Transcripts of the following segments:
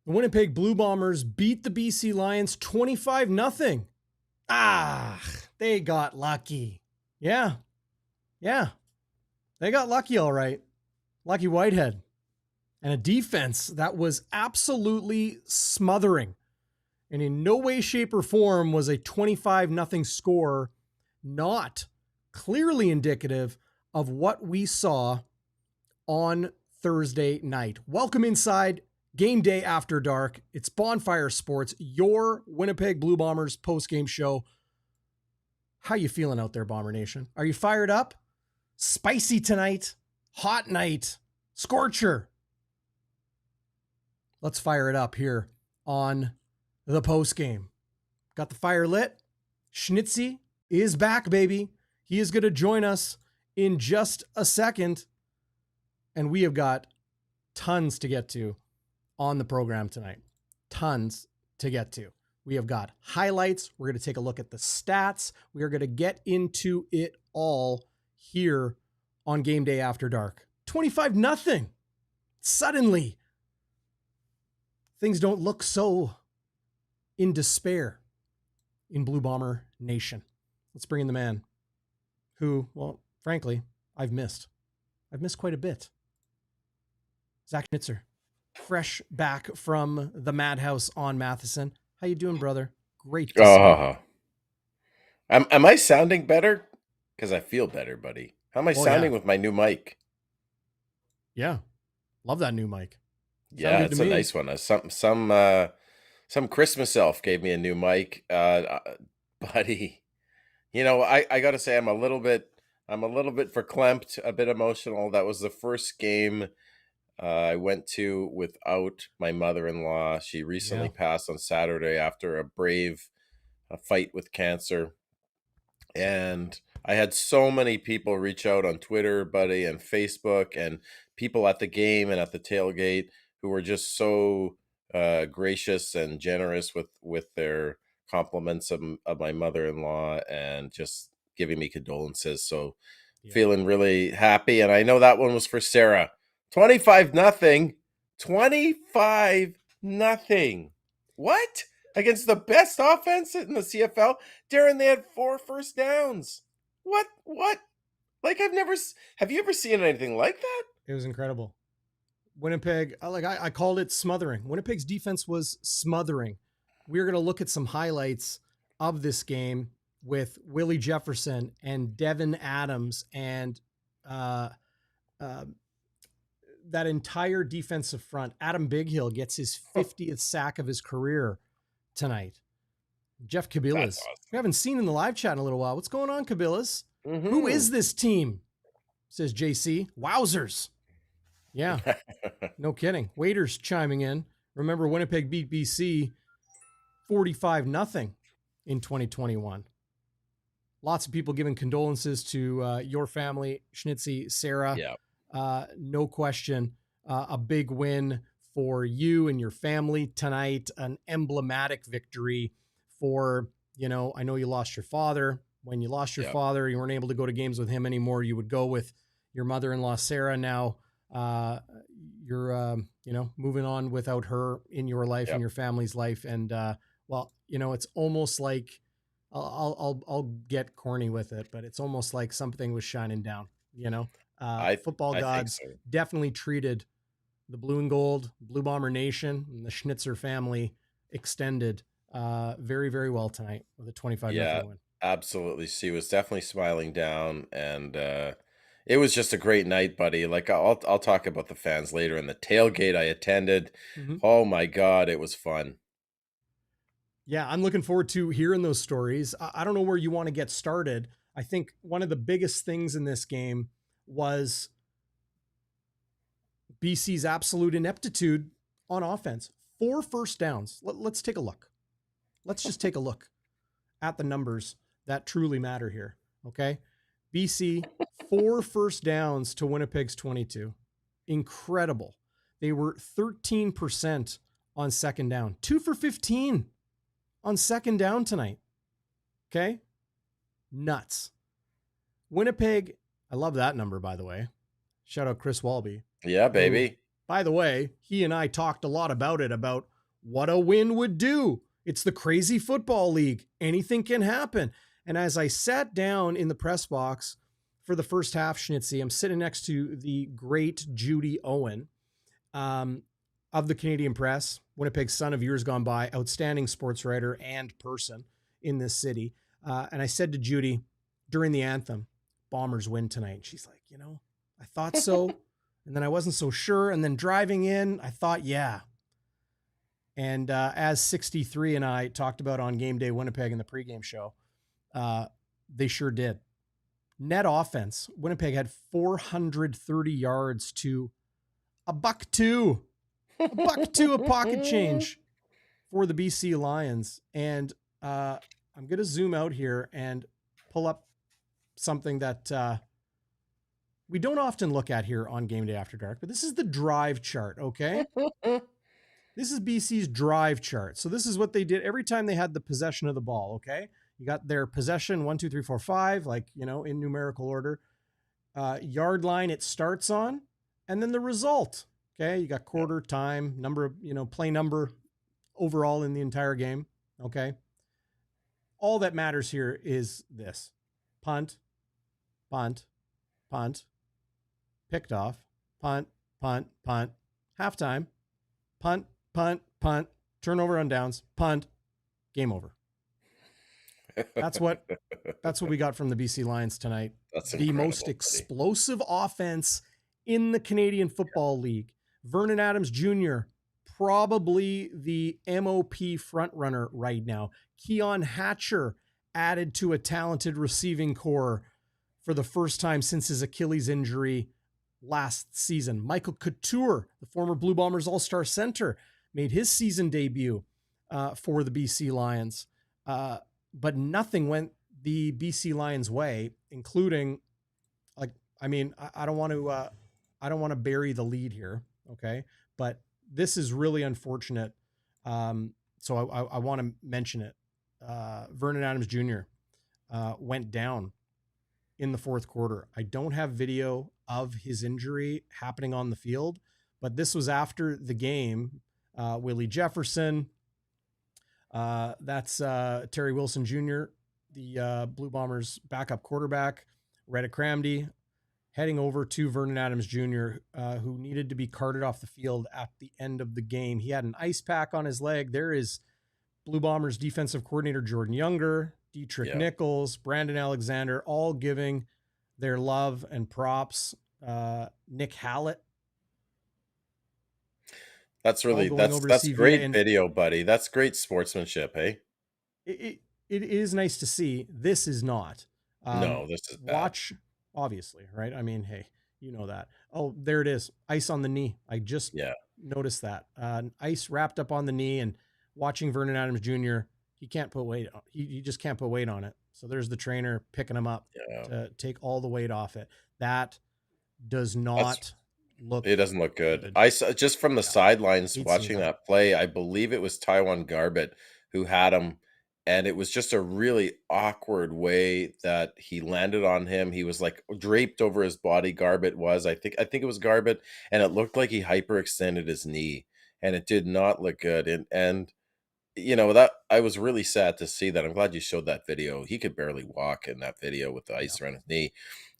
The Winnipeg Blue Bombers beat the BC Lions 25-0. They got lucky. Yeah. They got lucky, all right. Lucky Whitehead. And a defense that was absolutely smothering. And in no way, shape, or form was a 25-0 score not clearly indicative of what we saw on Thursday night. Welcome inside Game Day After Dark. It's Bonfire Sports, your Winnipeg Blue Bombers postgame show. How you feeling out there, Bomber Nation? Are you fired up? Spicy tonight? Hot night? Scorcher? Let's fire it up here on the postgame. Got the fire lit. Schnitzy is back, baby. He is going to join us in just a second. And we have got tons to get to on the program tonight. Tons to get to. We have got highlights. We're going to take a look at the stats. We are going to get into it all here on Game Day After Dark. 25-0. Suddenly, things don't look so in despair in Blue Bomber Nation. Let's bring in the man who, well, frankly, I've missed. I've missed quite a bit. Zach Schnitzer, fresh back from the madhouse on Matheson. How you doing, brother? Great to see you. Am I sounding better? Because I feel better, buddy. How am I sounding with my new mic? Yeah. Love that new mic. Yeah, it's a nice one. Some Christmas elf gave me a new mic. Buddy, you know, I gotta say I'm a little bit verklempt, a bit emotional. That was the first game I went to without my mother-in-law. She recently passed on Saturday after a brave fight with cancer. And I had so many people reach out on Twitter, buddy, and Facebook, and people at the game and at the tailgate who were just so gracious and generous with their compliments of my mother-in-law and just giving me condolences. So feeling really happy. And I know that one was for Sarah. 25-0. 25-0. What? Against the best offense in the CFL? Darrin, they had 4 first downs. What? Like, have you ever seen anything like that? It was incredible. Winnipeg, I called it smothering. Winnipeg's defense was smothering. We're going to look at some highlights of this game with Willie Jefferson and Devin Adams and that entire defensive front. Adam Bighill gets his 50th sack of his career tonight. Jeff Cabillas. Awesome. We haven't seen in the live chat in a little while. What's going on, Cabillas? Mm-hmm. Who is this team? Says JC. Wowzers. Yeah, no kidding. Waiters chiming in. Remember, Winnipeg beat BC 45-0 in 2021. Lots of people giving condolences to your family, Schnitzy, Sarah. Yeah. No question. A big win for you and your family tonight. An emblematic victory for, I know you lost your father. When you lost your father, you weren't able to go to games with him anymore. You would go with your mother-in-law, Sarah. Now you're, moving on without her in your life and your family's life. And, it's almost like I'll get corny with it, but it's almost like something was shining down, football gods definitely treated the blue and gold, Blue Bomber Nation, and the Schnitzer family extended very, very well tonight with a 25-0 win. Absolutely. She was definitely smiling down, and it was just a great night, buddy. Like I'll talk about the fans later in the tailgate I attended. Mm-hmm. Oh my God, it was fun. Yeah, I'm looking forward to hearing those stories. I don't know where you want to get started. I think one of the biggest things in this game was BC's absolute ineptitude on offense. 4 first downs. Let's take a look. Let's just take a look at the numbers that truly matter here. Okay. BC, 4 first downs to Winnipeg's 22. Incredible. They were 13% on second down. 2 for 15 on second down tonight. Okay. Nuts. Winnipeg. I love that number, by the way. Shout out Chris Walby. Yeah, baby. Who, by the way, he and I talked a lot about it, about what a win would do. It's the crazy football league. Anything can happen. And as I sat down in the press box for the first half, Schnitzy, I'm sitting next to the great Judy Owen of the Canadian Press, Winnipeg's son of years gone by, outstanding sports writer and person in this city. And I said to Judy during the anthem, Bombers win tonight. And she's like, I thought so. And then I wasn't so sure. And then driving in, I thought, yeah. And as 63 and I talked about on Game Day Winnipeg in the pregame show, they sure did. Net offense, Winnipeg had 430 yards to $1.02. $1.02 a pocket change for the BC Lions. And I'm going to zoom out here and pull up something that we don't often look at here on Game Day After Dark, but this is the drive chart, okay? This is BC's drive chart. So this is what they did every time they had the possession of the ball, okay? You got their possession, 1, 2, 3, 4, 5, like, in numerical order. Yard line it starts on, and then the result, okay? You got quarter, time, number of, play number overall in the entire game, okay? All that matters here is this. Punt, punt, punt, picked off, punt, punt, punt, halftime, punt, punt, punt, turnover on downs, punt, game over. That's what we got from the BC Lions tonight. That's the most explosive offense in the Canadian Football League. Vernon Adams Jr., probably the MOP frontrunner right now. Keon Hatcher added to a talented receiving core for the first time since his Achilles injury last season. Michael Couture, the former Blue Bombers All-Star center, made his season debut for the BC Lions. But nothing went the BC Lions way, including, I don't want to bury the lead here, okay? But this is really unfortunate. So I want to mention it. Vernon Adams Jr. Went down in the fourth quarter. I don't have video of his injury happening on the field, but this was after the game. Willie Jefferson, that's Terry Wilson Jr., the Blue Bombers backup quarterback, Reddick Cramdy, heading over to Vernon Adams Jr., who needed to be carted off the field at the end of the game. He had an ice pack on his leg. There is Blue Bombers defensive coordinator Jordan Younger, Dietrich Nichols, Brandon Alexander, all giving their love and props. Nick Hallett. That's great video, buddy. That's great sportsmanship, hey? It is nice to see. This is not. No, this is bad. Watch, obviously, right? I mean, hey, you know that. Oh, there it is. Ice on the knee. I just noticed that. Ice wrapped up on the knee, and watching Vernon Adams Jr., he can't put weight on. He just can't put weight on it. So there's the trainer picking him up to take all the weight off it. That does not look. It doesn't look good. I saw just from the sidelines watching that play. I believe it was Tywon Garbett who had him, and it was just a really awkward way that he landed on him. He was like draped over his body. Garbett was. I think it was Garbett, and it looked like he hyperextended his knee, and it did not look good. And that I was really sad to see that. I'm glad you showed that video. He could barely walk in that video with the ice around his knee.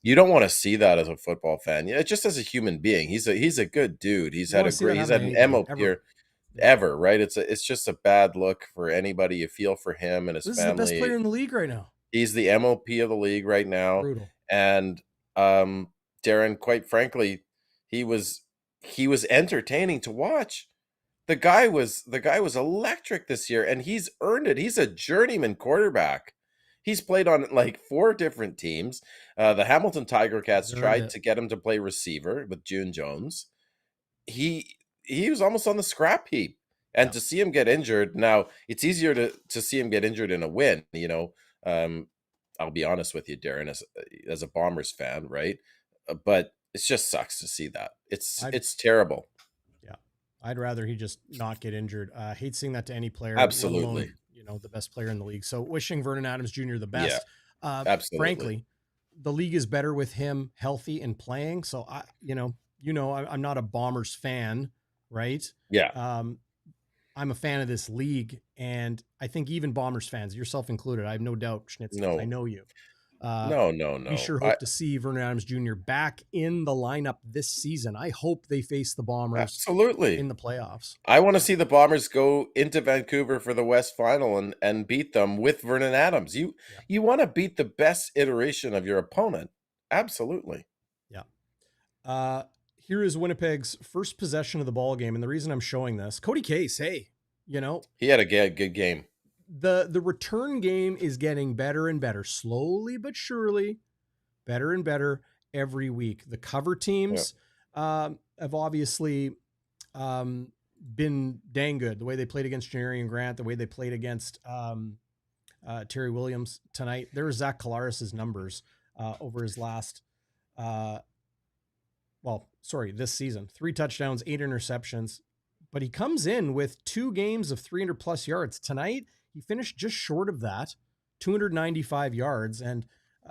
You don't want to see that as a football fan. Just as a human being. He's a good dude. He's had an MOP ever, right? It's just a bad look for anybody. You feel for him and his family. This is the best player in the league right now. He's the MOP of the league right now. Brutal. And Darrin, quite frankly, he was entertaining to watch. The guy was electric this year, and he's earned it. He's a journeyman quarterback. He's played on like 4 different teams. The Hamilton Tiger Cats tried to get him to play receiver with June Jones. He was almost on the scrap heap. And to see him get injured, now it's easier to see him get injured in a win. I'll be honest with you, Darrin, as a Bombers fan, right? But it just sucks to see that. It's terrible. I'd rather he just not get injured. Hate seeing that to any player. Absolutely. Alone, the best player in the league. So wishing Vernon Adams Jr. the best. Yeah, absolutely. Frankly, the league is better with him healthy and playing. So I'm not a Bombers fan, right? Yeah. I'm a fan of this league, and I think even Bombers fans, yourself included, I have no doubt, Schnitzy, 'cause I No, know you. no, no, We no. sure hope to see Vernon Adams Jr. back in the lineup this season. I hope they face the Bombers in Absolutely. the playoffs. I want to see the Bombers go into Vancouver for the West Final and beat them with Vernon Adams. Yeah. You want to beat the best iteration of your opponent. Absolutely. Yeah. Here is Winnipeg's first possession of the ball game, and the reason I'm showing this, Cody Case, hey, you know, He had a good game. the return game is getting better and better, slowly but surely, better and better every week. The cover Yeah. teams have obviously been dang good. The way they played against Janarian Grant, the way they played against Terry Williams tonight. There's Zach Collaros' numbers over his last this season. 3 touchdowns, 8 interceptions. But he comes in with 2 games of 300 plus yards. Tonight, he finished just short of that, 295 yards, and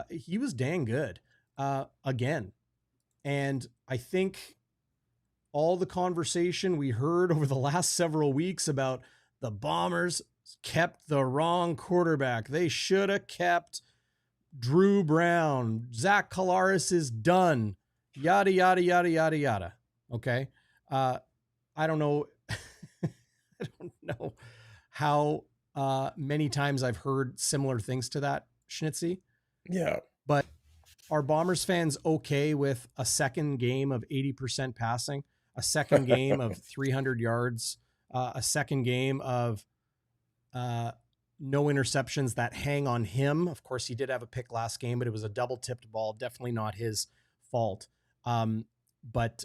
he was dang good again. And I think all the conversation we heard over the last several weeks about the Bombers kept the wrong quarterback. They should have kept Drew Brown. Zach Collaros is done. Yada, yada, yada, yada, yada. Okay. I don't know. I don't know how many times I've heard similar things to that, Schnitzy. Yeah. But are Bombers fans okay with a second game of 80% passing, a second game of 300 yards, a second game of no interceptions that hang on him? Of course, he did have a pick last game, but it was a double tipped ball. Definitely not his fault. But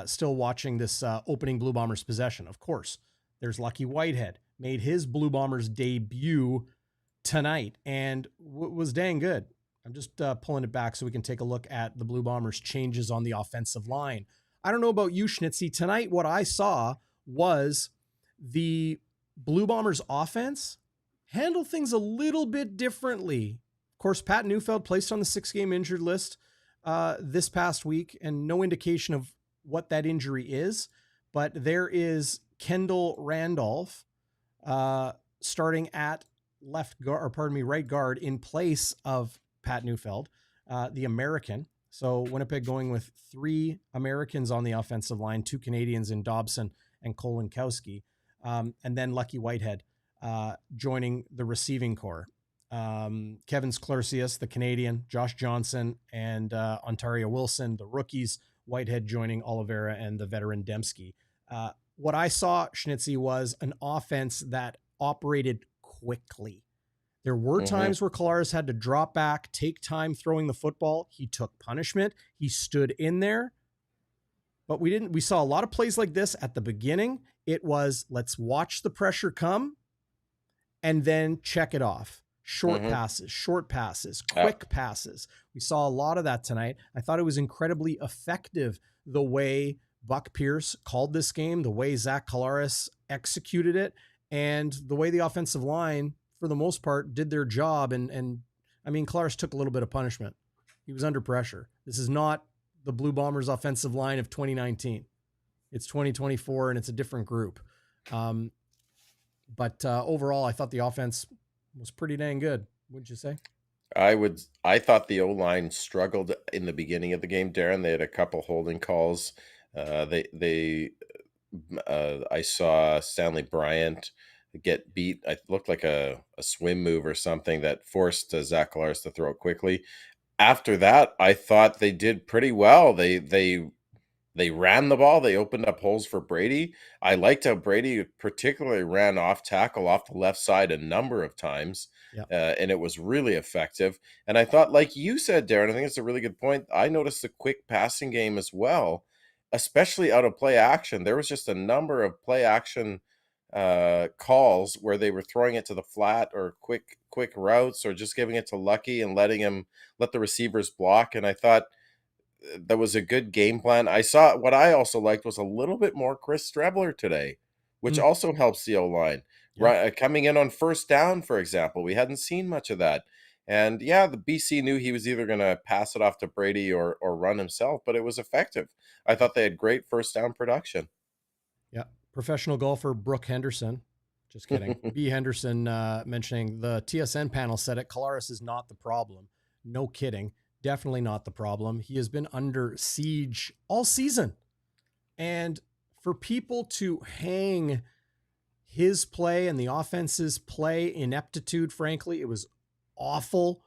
still watching this opening Blue Bombers possession. Of course, there's Lucky Whitehead, made his Blue Bombers debut tonight and was dang good. I'm just pulling it back so we can take a look at the Blue Bombers changes on the offensive line. I don't know about you, Schnitzy. Tonight, what I saw was the Blue Bombers offense handle things a little bit differently. Of course, Pat Neufeld placed on the 6-game injured list this past week, and no indication of what that injury is, but there is Kendall Randolph starting at right guard in place of Pat Neufeld, the American. So Winnipeg going with 3 Americans on the offensive line, 2 Canadians in Dobson and Kolinkowski, and then Lucky Whitehead joining the receiving corps. Kevin Sklercius, the Canadian, Josh Johnson, and Ontaria Wilson, the rookies, Whitehead joining Oliveira and the veteran Demski. What I saw, Schnitzy, was an offense that operated quickly. There were times where Collaros had to drop back, take time throwing the football. He took punishment. He stood in there. But we saw a lot of plays like this at the beginning. It was, let's watch the pressure come and then check it off. Short passes, quick passes. We saw a lot of that tonight. I thought it was incredibly effective the way Buck Pierce called this game, the way Zach Collaros executed it, and the way the offensive line, for the most part, did their job. And I mean, Collaros took a little bit of punishment. He was under pressure. This is not the Blue Bombers offensive line of 2019. It's 2024 and it's a different group. But overall, I thought the offense was pretty dang good. Wouldn't you say? I thought the O-line struggled in the beginning of the game, Darrin. They had a couple holding calls. I saw Stanley Bryant get beat. It looked like a swim move or something that forced Zach Collaros to throw it quickly. After that, I thought they did pretty well. They ran the ball. They opened up holes for Brady. I liked how Brady particularly ran off tackle off the left side a number of times, and it was really effective. And I thought, like you said, Darrin, I think it's a really good point. I noticed the quick passing game as well, especially out of play action. There was just a number of play action calls where they were throwing it to the flat or quick routes or just giving it to Lucky and letting him let the receivers block. And I thought that was a good game plan. What I also liked was a little bit more Chris Strebler today, which also helps the O-line. Yeah. Right, coming in on first down, for example, we hadn't seen much of that. And yeah, the BC knew he was either going to pass it off to Brady or run himself, but it was effective. I thought they had great first down production. Yeah. Professional golfer Brooke Henderson. Just kidding. B. Henderson mentioning the TSN panel said it. Collaros is not the problem. No kidding. Definitely not the problem. He has been under siege all season. And for people to hang his play and the offense's play ineptitude, frankly, it was awful.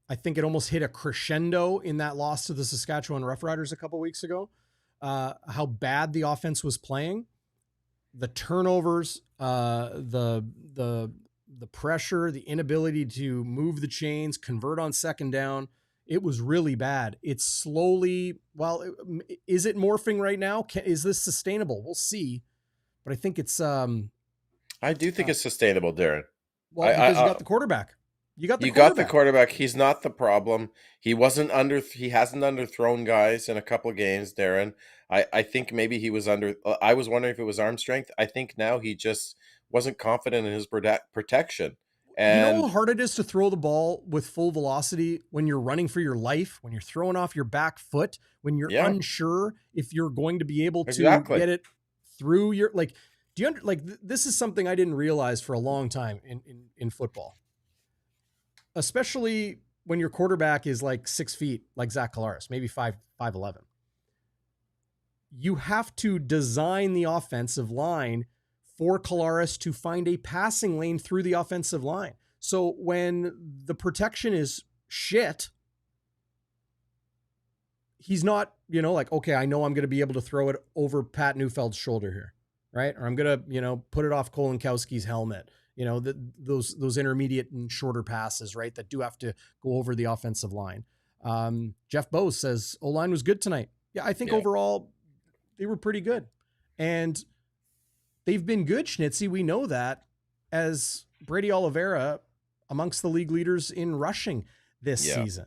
I think it almost hit a crescendo in that loss to the Saskatchewan Roughriders a couple weeks ago. How bad the offense was playing, the turnovers, the pressure, the inability to move the chains, convert on second down. It was really bad. It's slowly, is it morphing right now? Is this sustainable? We'll see. But I think it's, I do think it's sustainable, Darrin. Well, because you got the quarterback. You got the quarterback. He's not the problem. He hasn't underthrown guys in a couple of games, Darrin. I think maybe he was I was wondering if it was arm strength. I think now he just wasn't confident in his protection. And you know how hard it is to throw the ball with full velocity when you're running for your life, when you're throwing off your back foot, when you're unsure if you're going to be able to get it through your, like, do you this is something I didn't realize for a long time in football, especially when your quarterback is like 6 feet, like Zach Collaros, maybe 5'11". You have to design the offensive line for Collaros to find a passing lane through the offensive line. So when the protection is shit, he's not, like, okay, I know I'm going to be able to throw it over Pat Neufeld's shoulder here, right? Or I'm going to, put it off Kolinkowski's helmet, those intermediate and shorter passes, right? That do have to go over the offensive line. Jeff Bose says, O-line was good tonight. Yeah, I think overall they were pretty good. And they've been good, Schnitzy. We know that, as Brady Oliveira amongst the league leaders in rushing this season.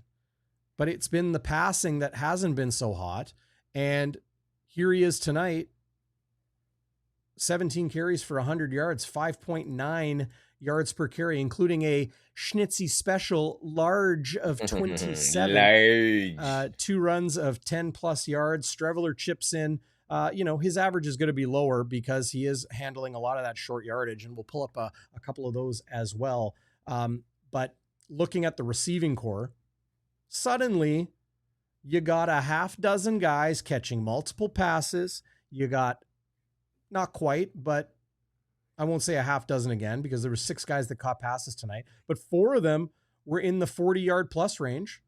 But it's been the passing that hasn't been so hot. And here he is tonight, 17 carries for 100 yards, 5.9 yards per carry, including a Schnitzy special large of 27. 2 runs of 10 plus yards. Streveler chips in. His average is going to be lower because he is handling a lot of that short yardage, and we'll pull up a couple of those as well. But looking at the receiving core, suddenly you got a half dozen guys catching multiple passes. You got, not quite, but I won't say a half dozen again, because there were 6 guys that caught passes tonight, but 4 of them were in the 40-yard plus range,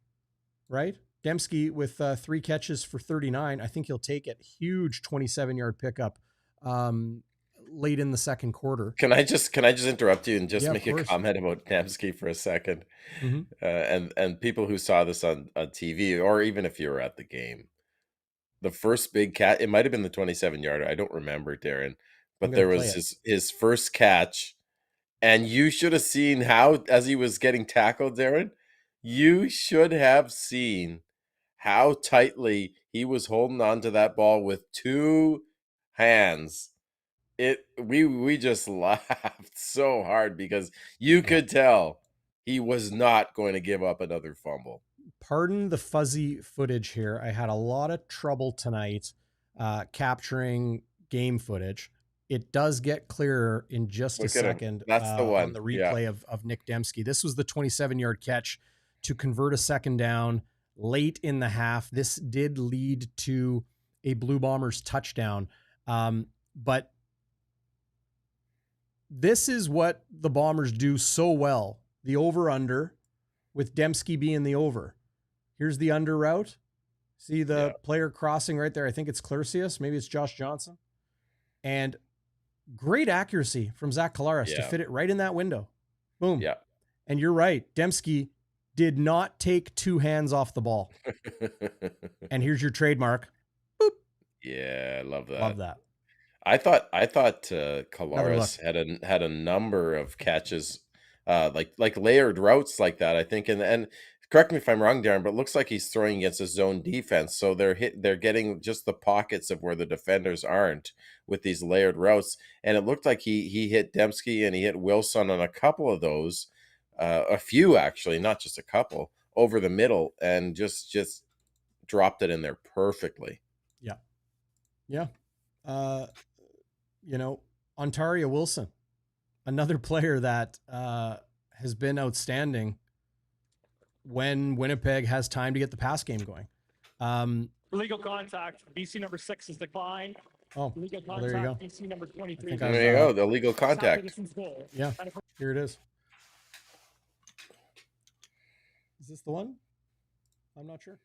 right? Demski with 3 catches for 39. I think he'll take it. Huge 27-yard pickup late in the second quarter. Can I just interrupt you and just make a comment about Demski for a second? Mm-hmm. And people who saw this on TV, or even if you were at the game, the first big catch, it might have been the 27-yarder. I don't remember, Darrin, but there was his first catch, and you should have seen how, as he was getting tackled, Darrin, you should have seen how tightly he was holding on to that ball with 2 hands. We just laughed so hard because you could tell he was not going to give up another fumble. Pardon the fuzzy footage here. I had a lot of trouble tonight capturing game footage. It does get clearer in just a second. That's the one. On the replay of Nick Demski. This was the 27-yard catch to convert a second down late in the half. This did lead to a Blue Bombers touchdown. But this is what the Bombers do so well. The over-under, with Demski being the over. Here's the under route. See the player crossing right there. I think it's Clercius. Maybe it's Josh Johnson. And great accuracy from Zach Collaros to fit it right in that window. Boom. Yeah. And you're right. Demski did not take 2 hands off the ball. And here's your trademark. Boop. Yeah, I love that. Love that. I thought Collaros had a number of catches, like layered routes like that, I think, and correct me if I'm wrong, Darrin, but it looks like he's throwing against a zone defense, so they're getting just the pockets of where the defenders aren't with these layered routes, and it looked like he hit Demski and he hit Wilson on a couple of those, a few actually, not just a couple, over the middle, and just dropped it in there perfectly. Yeah. Ontaria Wilson, another player that has been outstanding when Winnipeg has time to get the pass game going. Illegal contact. BC number 6 is declined. Illegal contact. There you go. BC number 23. There you go. The illegal contact. Yeah, here it is. Is this the one? I'm not sure.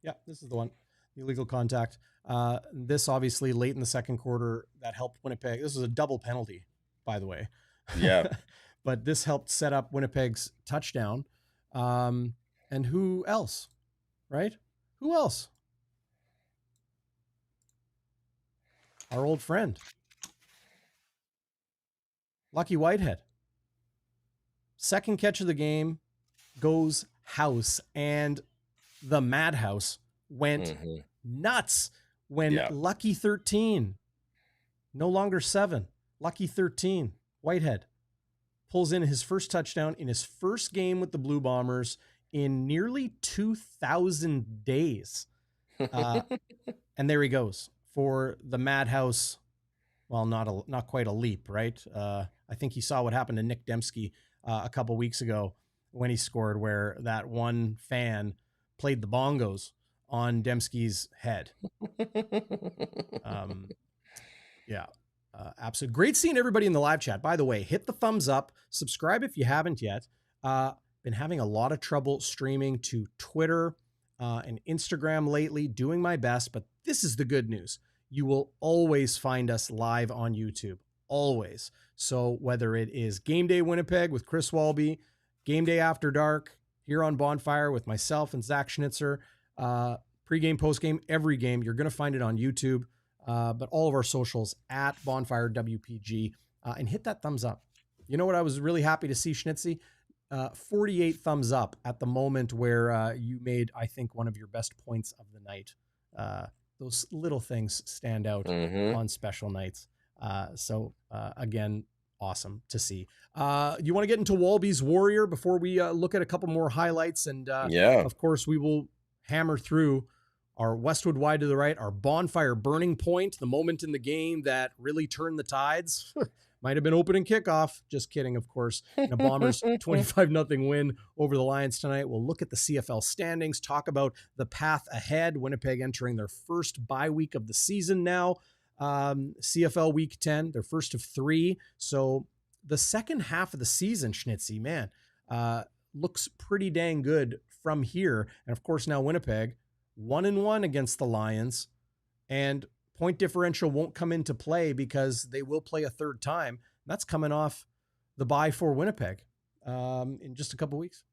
Yeah, this is the one. The illegal contact. This obviously late in the second quarter that helped Winnipeg. This was a double penalty, by the way. Yeah. But this helped set up Winnipeg's touchdown. And who else? Right? Who else? Our old friend, Lucky Whitehead. Second catch of the game goes house, and the madhouse went nuts when Lucky 13, no longer 7, Lucky 13, Whitehead, pulls in his first touchdown in his first game with the Blue Bombers in nearly 2,000 days. And there he goes for the madhouse. Well, not quite a leap, right? I think he saw what happened to Nick Demski a couple weeks ago when he scored, where that one fan played the bongos on Demski's head. Absolutely. Great seeing everybody in the live chat. By the way, hit the thumbs up, subscribe if you haven't yet. Been having a lot of trouble streaming to Twitter and Instagram lately, doing my best, but this is the good news. You will always find us live on YouTube, always. So whether it is Game Day Winnipeg with Chris Walby, Game Day After Dark here on Bonfire with myself and Zach Schnitzer, pregame, postgame, every game, you're going to find it on YouTube, but all of our socials at Bonfire WPG, and hit that thumbs up. You know what I was really happy to see, Schnitzy? 48 thumbs up at the moment where you made, I think, one of your best points of the night. Those little things stand out on special nights. Again, awesome to see. You want to get into WALBY'S Warrior before we look at a couple more highlights? And of course, we will hammer through our Westwood wide to the right, our Bonfire burning point, the moment in the game that really turned the tides. Might have been opening kickoff. Just kidding, of course. The Bombers 25-0 win over the Lions tonight. We'll look at the CFL standings, talk about the path ahead. Winnipeg entering their first bye week of the season now. CFL Week 10, their first of 3. So the second half of the season, Schnitzy, man, looks pretty dang good from here. And of course, now Winnipeg 1-1 against the Lions, and point differential won't come into play because they will play a third time. That's coming off the bye for Winnipeg in just a couple weeks.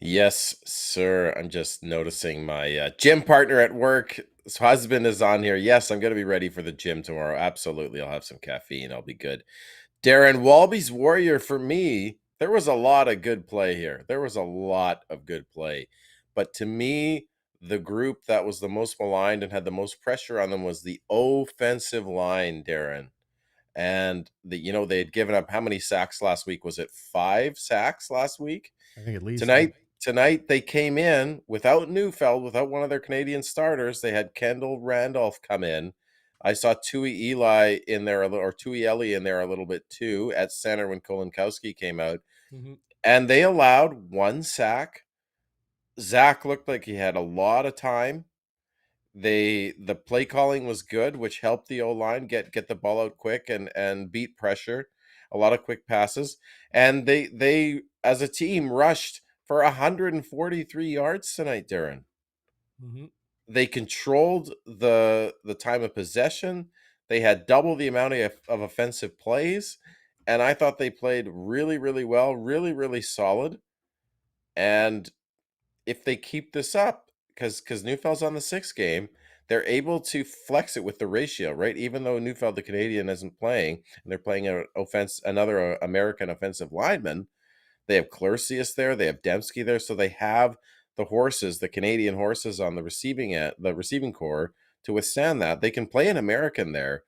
Yes, sir. I'm just noticing my gym partner at work. His husband is on here. Yes, I'm going to be ready for the gym tomorrow. Absolutely. I'll have some caffeine. I'll be good. Darrin, WALBY'S Warrior for me, there was a lot of good play here. There was a lot of good play. But to me, the group that was the most maligned and had the most pressure on them was the offensive line, Darrin. And they had given up how many sacks last week? Was it 5 sacks last week? I think at least. Tonight they came in without Neufeld, without one of their Canadian starters. They had Kendall Randolph come in. I saw Tui Eli in there, or Tui Eli in there a little bit too at center when Kolinkowski came out. And they allowed 1 sack. Zach looked like he had a lot of time. The play calling was good, which helped the O-line get the ball out quick and beat pressure. A lot of quick passes. And they as a team rushed for 143 yards tonight, Darrin. They controlled the time of possession. They had double the amount of offensive plays. And I thought they played really, really well, really, really solid. And if they keep this up, because Neufeld's on the 6th game, they're able to flex it with the ratio, right? Even though Neufeld, the Canadian, isn't playing, and they're playing another American offensive lineman, they have Collaros there, they have Demski there, so they have the horses, the Canadian horses on the receiving core to withstand that. They can play an American there.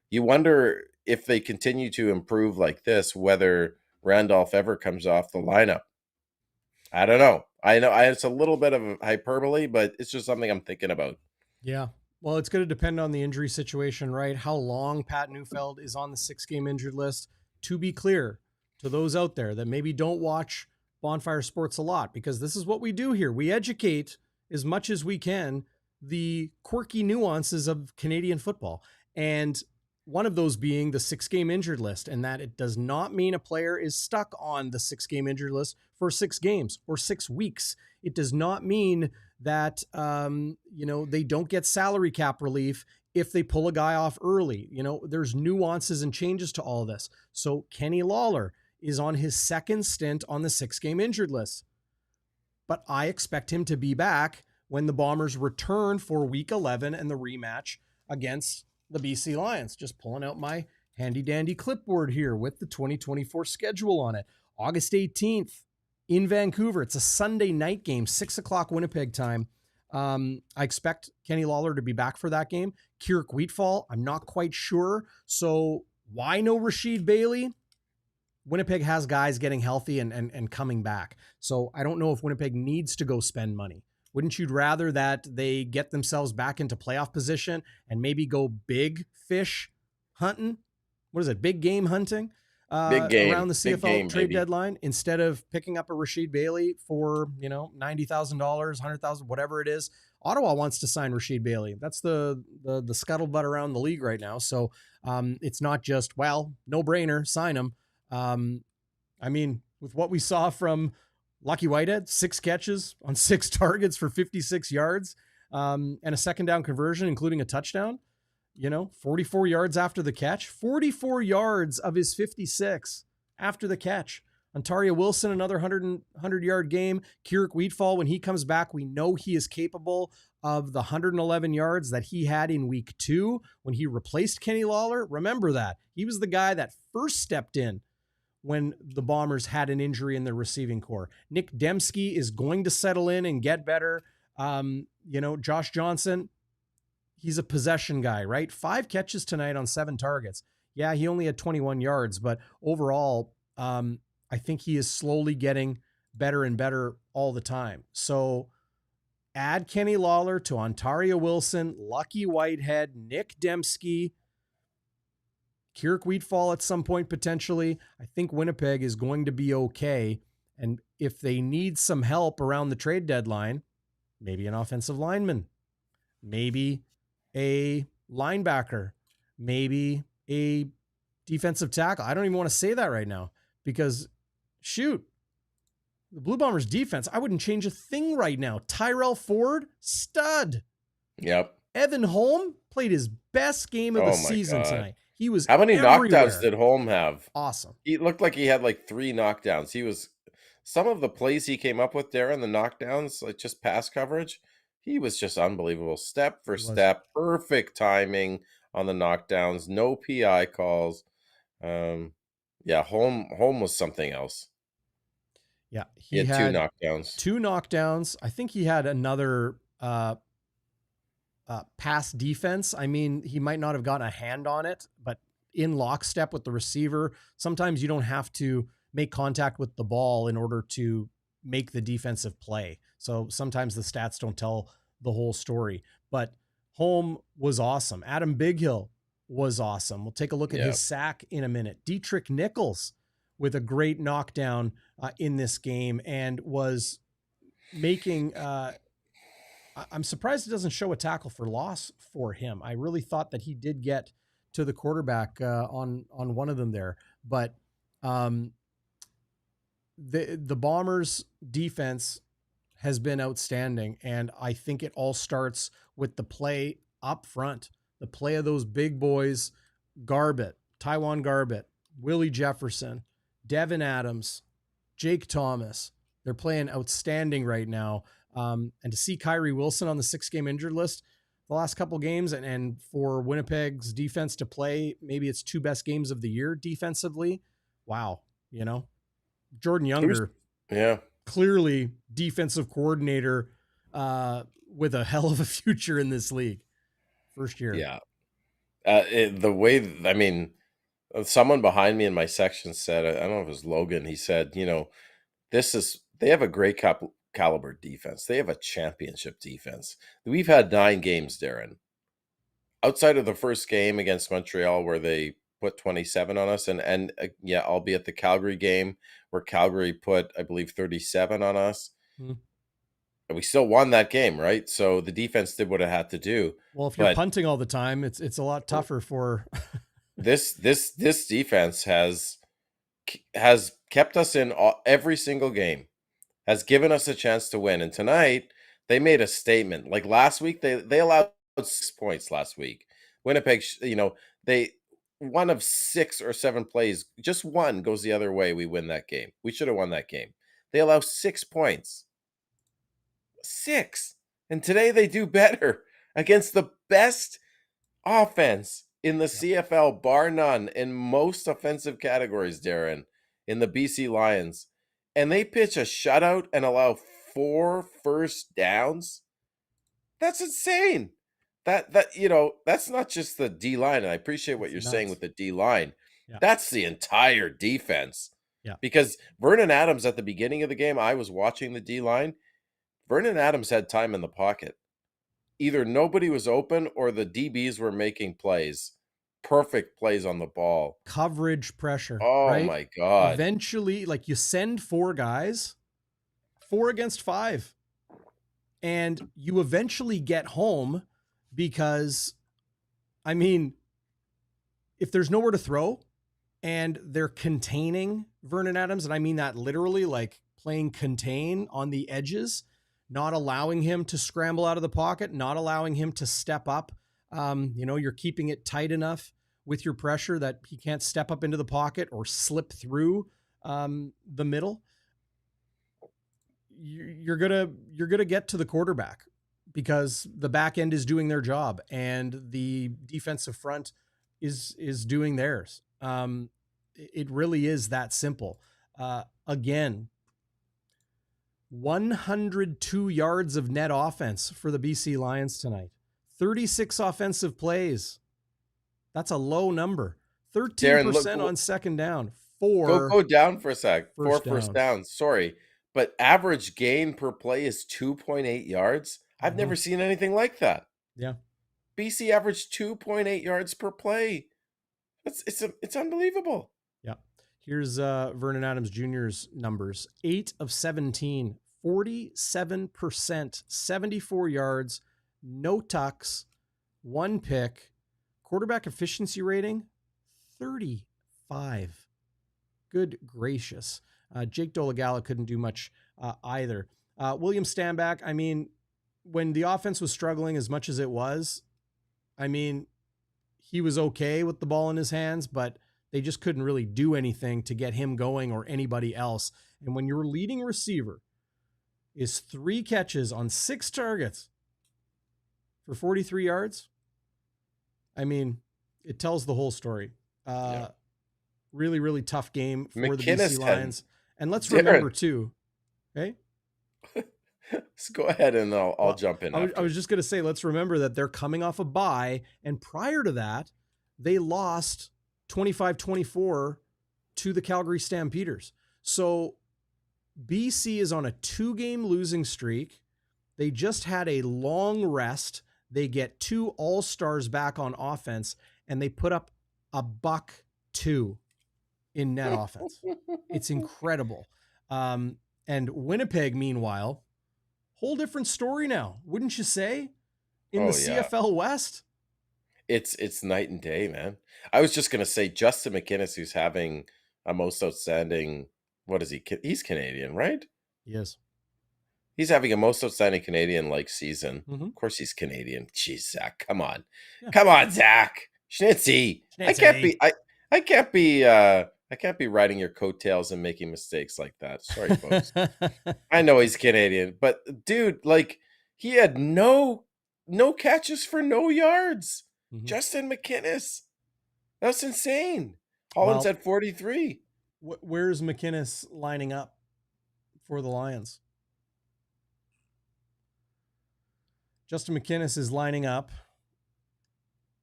You wonder if they continue to improve like this, whether Randolph ever comes off the lineup. I don't know. I know it's a little bit of hyperbole, but it's just something I'm thinking about. Yeah. Well, it's going to depend on the injury situation, right? How long Pat Neufeld is on the 6-game injured list. To be clear to those out there that maybe don't watch Bonfire Sports a lot, because this is what we do here. We educate as much as we can the quirky nuances of Canadian football. And one of those being the 6-game injured list, and that it does not mean a player is stuck on the 6-game injured list for 6 games or 6 weeks. It does not mean that, they don't get salary cap relief if they pull a guy off early. There's nuances and changes to all of this. So Kenny Lawler is on his second stint on the 6-game injured list, but I expect him to be back when the Bombers return for week 11 and the rematch against the BC Lions. Just pulling out my handy dandy clipboard here with the 2024 schedule on it. August 18th in Vancouver. It's a Sunday night game, 6:00 Winnipeg time. I expect Kenny Lawler to be back for that game. 𝘎𝙤𝙤𝙧𝙎𝙬, I'm not quite sure. So why no Rasheed Bailey? Winnipeg has guys getting healthy and coming back. So I don't know if Winnipeg needs to go spend money. Wouldn't you rather that they get themselves back into playoff position and maybe go big fish hunting? What is it? Big game hunting? Big game around the CFL trade baby. Deadline, instead of picking up a Rasheed Bailey for, $90,000, $100,000, whatever it is. Ottawa wants to sign Rasheed Bailey. That's the scuttlebutt around the league right now. So it's not just, no brainer, sign him. With what we saw from Lucky Whitehead, 6 catches on 6 targets for 56 yards, and a second down conversion, including a touchdown. 44 yards after the catch, 44 yards of his 56 after the catch. Ontaria Wilson, another 100-yard game. 𝘎𝙤𝙤𝙧𝙎𝙬, when he comes back, we know he is capable of the 111 yards that he had in week 2 when he replaced Kenny Lawler. Remember that. He was the guy that first stepped in when the Bombers had an injury in their receiving core. Nick Demski is going to settle in and get better. Josh Johnson, he's a possession guy, right? 5 catches tonight on 7 targets. Yeah, he only had 21 yards, but overall, I think he is slowly getting better and better all the time. So add Kenny Lawler to Ontario Wilson, Lucky Whitehead, Nick Demski, 𝘎𝙤𝙤𝙧𝙎𝙬 at some point potentially. I think Winnipeg is going to be okay. And if they need some help around the trade deadline, maybe an offensive lineman, maybe a linebacker, maybe a defensive tackle. I don't even want to say that right now because, the Blue Bombers defense, I wouldn't change a thing right now. Tyrell Ford, stud. Yep. Evan Holm played his best game of the season tonight. He was How many everywhere. knockdowns did Holm have? Awesome. He looked like he had like 3 knockdowns. Some of the plays he came up with, Darrin, the knockdowns, like just pass coverage, he was just unbelievable. Step for step, perfect timing on the knockdowns, no PI calls. Holm was something else. Yeah, he had 2 knockdowns. 2 knockdowns. I think he had another pass defense. He might not have gotten a hand on it, but in lockstep with the receiver. Sometimes you don't have to make contact with the ball in order to make the defensive play. So sometimes the stats don't tell the whole story. But Holm was awesome. Adam Bighill was awesome. We'll take a look at his sack in a minute. Dietrich Nichols with a great knockdown in this game and was making... I'm surprised it doesn't show a tackle for loss for him. I really thought that he did get to the quarterback on one of them there. But the Bombers defense has been outstanding. And I think it all starts with the play up front, the play of those big boys, Taiwan Garbett, Willie Jefferson, Devin Adams, Jake Thomas. They're playing outstanding right now. And to see Kyrie Wilson on the 6-game injured list the last couple games and for Winnipeg's defense to play, maybe it's 2 best games of the year defensively. Wow. Jordan Younger, clearly defensive coordinator with a hell of a future in this league. First year. Yeah. Someone behind me in my section said, I don't know if it was Logan, he said, they have a great caliber defense. They have a championship defense. We've had 9 games, Darrin. outside of the first game against Montreal where they put 27 on us, and yeah, albeit the Calgary game where Calgary put, I believe, 37 on us. Hmm. And we still won that game, right? So the defense did what it had to do. Well, if you're But punting all the time, it's a lot tougher for this defense has kept us in every single game, has given us a chance to win. And tonight they made a statement. Like last week, they allowed 6 points last week. Winnipeg, they one of 6 or 7 plays, just one goes the other way. We win that game. We should have won that game. They allow 6 points. 6. And today they do better against the best offense in the CFL, bar none, in most offensive categories, Darrin, in the BC Lions. And they pitch a shutout and allow 4 first downs. That's insane. That's not just the D line. And I appreciate what you're saying with the D line. Yeah. That's the entire defense. Yeah. Because Vernon Adams at the beginning of the game, I was watching the D line. Vernon Adams had time in the pocket. Either nobody was open or the DBs were making plays. Perfect plays on the ball. Coverage pressure. Oh, right? my God. Eventually, like you send 4 guys, 4 against 5. And you eventually get home because, I mean, if there's nowhere to throw and they're containing Vernon Adams, and I mean that literally, like playing contain on the edges, not allowing him to scramble out of the pocket, not allowing him to step up. You're keeping it tight enough with your pressure that he can't step up into the pocket or slip through the middle. You're gonna get to the quarterback because the back end is doing their job and the defensive front is doing theirs. It really is that simple. Again, 102 yards of net offense for the BC Lions tonight. 36 offensive plays. That's a low number. 13% Darrin, on second down. 4. Go down for a sec. 4 first first downs. Sorry. But average gain per play is 2.8 yards. I've never seen anything like that. Yeah. BC averaged 2.8 yards per play. It's unbelievable. Yeah. Here's Vernon Adams Jr.'s numbers. 8 of 17, 47%, 74 yards, no tucks, 1 pick, quarterback efficiency rating, 35. Good gracious. Jake Dolegala couldn't do much either. William Stanback, I mean, when the offense was struggling as much as it was, I mean, he was okay with the ball in his hands, but they just couldn't really do anything to get him going or anybody else. And when your leading receiver is 3 catches on 6 targets for 43 yards, I mean, it tells the whole story. Really, really tough game for the BC Lions. And let's remember too, okay? Go ahead and I'll jump in. I was just going to say, let's remember that they're coming off a bye. And prior to that, they lost 25-24 to the Calgary Stampeders. So BC is on a 2-game losing streak. They just had a long rest. They get 2 all-stars back on offense, and they put up $102 in net offense. It's incredible. And Winnipeg, meanwhile, whole different story now, wouldn't you say? In the CFL West? It's night and day, man. I was just going to say Justin McInnis, who's having a most outstanding, what is he? He's Canadian, right? He is. He's having a most outstanding Canadian-like season. Of course he's Canadian. Jeez, Zach, come on. Yeah. Come on, Zach. Schnitzy. I can't be riding your coattails and making mistakes like that. Sorry, folks. I know he's Canadian, but dude, like he had no catches for no yards. Justin McInnis. That's insane. Holland's at 43. Where's McInnis lining up for the Lions? Justin McInnis is lining up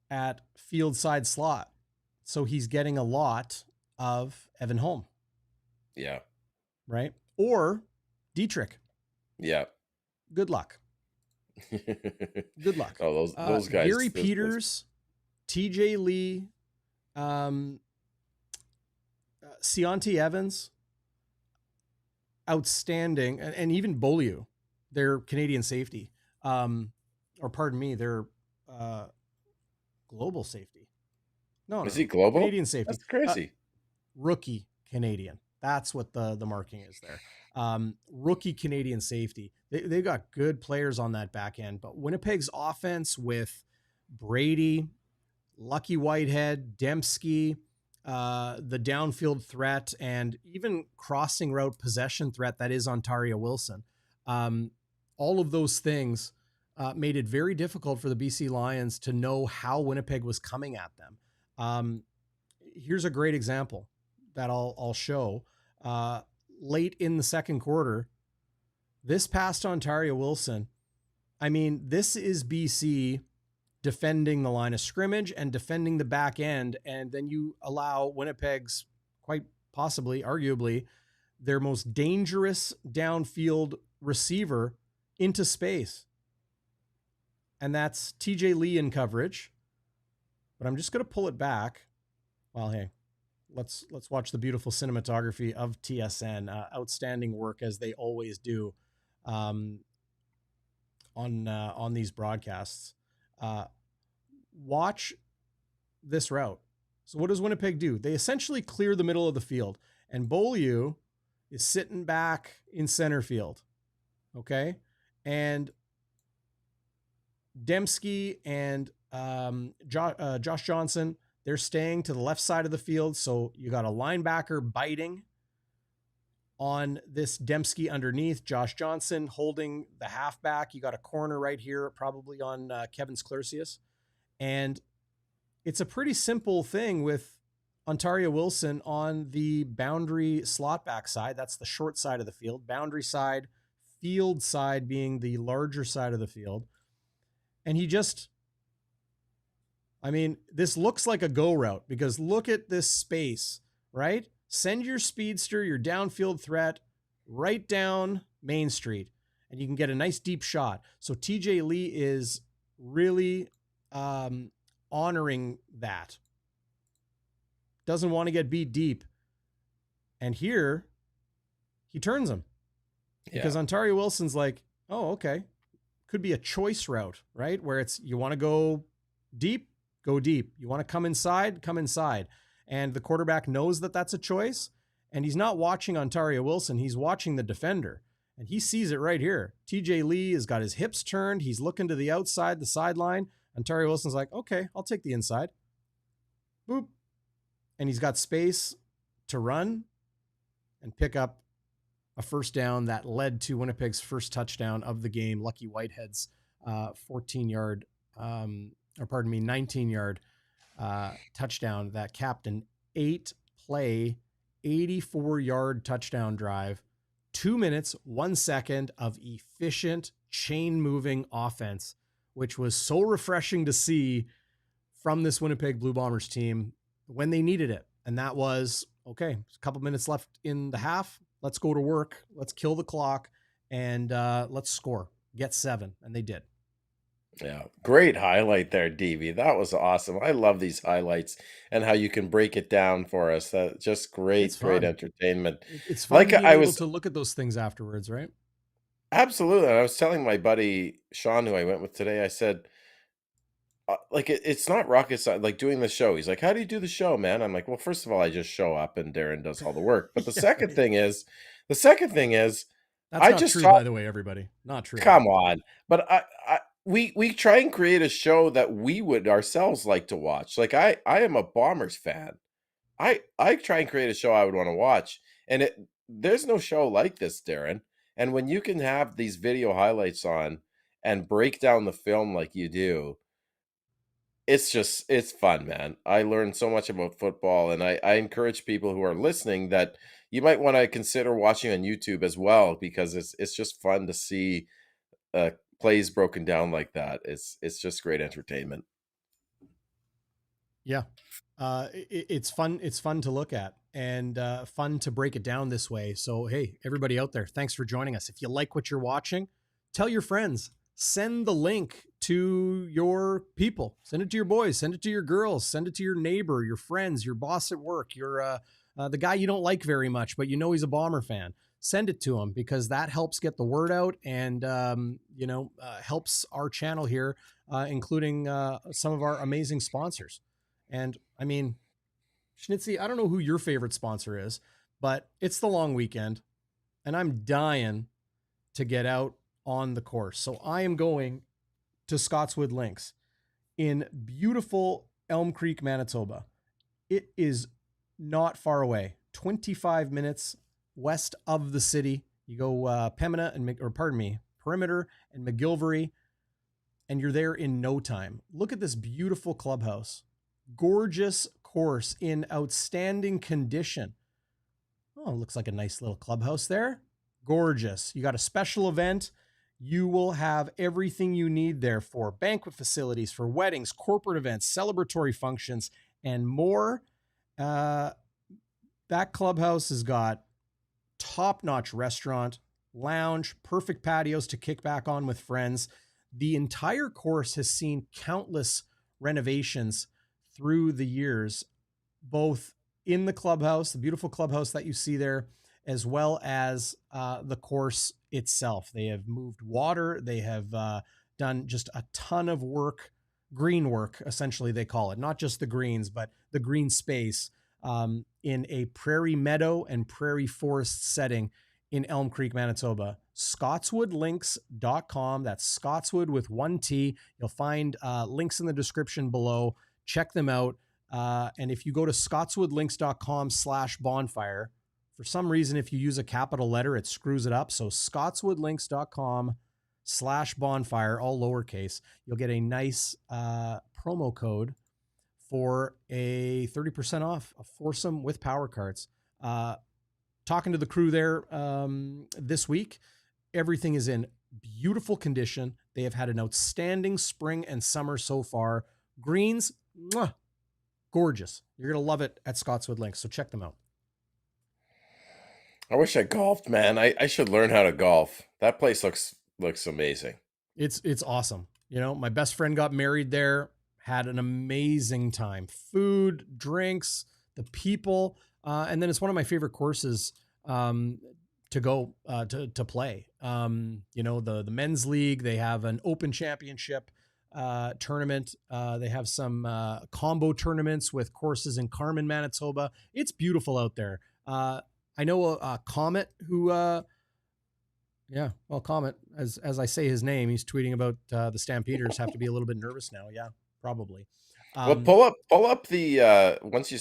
at field side slot. So he's getting a lot of Evan Holm. Yeah. Right? Or Dietrich. Yeah. Good luck. Good luck. Oh, those guys. Gary Peters, TJ Lee, Cionte Evans, outstanding, and even Beaulieu, their Canadian safety, or pardon me, their global safety. No, Is he global? Canadian safety. That's crazy. Rookie Canadian. That's what the marking is there. Rookie Canadian safety. They've got good players on that back end, but Winnipeg's offense with Brady, Lucky Whitehead, Demski, the downfield threat, and even crossing route possession threat that is Ontaria Wilson. All of those things made it very difficult for the BC Lions to know how Winnipeg was coming at them. Here's a great example that I'll show. Late in the second quarter, this past Ontario Wilson, I mean, this is BC defending the line of scrimmage and defending the back end, and then you allow Winnipeg's, quite possibly, arguably, their most dangerous downfield receiver into space. And that's TJ Lee in coverage. But I'm just going to pull it back. Well, hey, let's watch the beautiful cinematography of TSN. Outstanding work, as they always do on these broadcasts. Watch this route. So what does Winnipeg do? They essentially clear the middle of the field, and Beaulieu is sitting back in center field. Okay. And Demski and Josh Johnson, they're staying to the left side of the field. So you got a linebacker biting on this Demski underneath, Josh Johnson holding the halfback. You got a corner right here, probably on Kevin Sclercius. And it's a pretty simple thing with Ontario Wilson on the boundary slot back side. That's the short side of the field. Boundary side, field side being the larger side of the field. And he just, I mean, this looks like a go route because look at this space, right? Send your speedster, your downfield threat, right down Main Street, and you can get a nice deep shot. So TJ Lee is really honoring that. Doesn't want to get beat deep. And here, he turns him. Because Ontario Wilson's like, oh, okay. Could be a choice route, right? Where it's, you want to go deep, go deep. You want to come inside, come inside. And the quarterback knows that that's a choice. And he's not watching Ontario Wilson. He's watching the defender. And he sees it right here. TJ Lee has got his hips turned. He's looking to the outside, the sideline. Ontario Wilson's like, okay, I'll take the inside. Boop. And he's got space to run and pick up a first down that led to Winnipeg's first touchdown of the game. Lucky Whitehead's 19-yard touchdown that capped an 8-play, 84-yard touchdown drive. 2 minutes, 1 second of efficient chain-moving offense, which was so refreshing to see from this Winnipeg Blue Bombers team when they needed it. And that was, okay, a couple minutes left in the half. Let's go to work. Let's kill the clock and let's score. Get 7. And they did. Yeah. Great highlight there, DB. That was awesome. I love these highlights and how you can break it down for us. Just great entertainment. It's fun like being able to look at those things afterwards, right? Absolutely. And I was telling my buddy Sean, who I went with today, I said, like, it's not rocket science, like doing the show. He's like, how do you do the show, man? I'm like, well, first of all, I just show up and Darrin does all the work. But the second thing is, that's not true, by the way, everybody. Not true. Come on. But we try and create a show that we would ourselves like to watch. Like I am a Bombers fan. I try and create a show I would want to watch. And there's no show like this, Darrin. And when you can have these video highlights on and break down the film like you do, it's fun, man. I learned so much about football, and I encourage people who are listening that you might want to consider watching on YouTube as well, because it's just fun to see plays broken down like that. It's just great entertainment. Yeah. It's fun. It's fun to look at and fun to break it down this way. So, hey, everybody out there, thanks for joining us. If you like what you're watching, tell your friends, send the link to your people. Send it to your boys. Send it to your girls. Send it to your neighbor, your friends, your boss at work, your the guy you don't like very much, but you know he's a Bomber fan. Send it to him, because that helps get the word out and, helps our channel here, including some of our amazing sponsors. And I mean, Schnitzy, I don't know who your favorite sponsor is, but it's the long weekend and I'm dying to get out on the course. So I am going to 𝘎𝙤𝙤𝙧𝙀 Links in beautiful Elm Creek, Manitoba. It is not far away, 25 minutes west of the city. You go Perimeter and McGilvery, and you're there in no time. Look at this beautiful clubhouse. Gorgeous course in outstanding condition. Oh, looks like a nice little clubhouse there. Gorgeous. You got a special event. You will have everything you need there for banquet facilities, for weddings, corporate events, celebratory functions, and more. That clubhouse has got top-notch restaurant, lounge, perfect patios to kick back on with friends. The entire course has seen countless renovations through the years, both in the clubhouse, the beautiful clubhouse that you see there, as well as the course itself. They have moved water. They have done just a ton of work, green work, essentially they call it, not just the greens, but the green space in a prairie meadow and prairie forest setting in Elm Creek, Manitoba. 𝘎𝑠cotswoodlinks.com. That's 𝘎𝑠cotswood with 1 T. You'll find links in the description below. Check them out. And if you go to 𝘎𝑠cotswoodlinks.com/bonfire, for some reason, if you use a capital letter, it screws it up. So 𝘎𝑠cotswoodlinks.com/bonfire, all lowercase. You'll get a nice promo code for a 30% off, a foursome with power cards. Talking to the crew there this week, everything is in beautiful condition. They have had an outstanding spring and summer so far. Greens, gorgeous. You're going to love it at 𝘎𝑠cotswood Links, so check them out. I wish I golfed, man. I should learn how to golf. That place looks amazing. It's awesome. You know, my best friend got married there, had an amazing time. Food, drinks, the people, and then it's one of my favorite courses to go to play. The men's league, they have an open championship tournament. They have some combo tournaments with courses in Carman, Manitoba. It's beautiful out there. I know Comet who, Comet, as I say his name, he's tweeting about the Stampeders have to be a little bit nervous now. Yeah, probably. Well, pull up the once you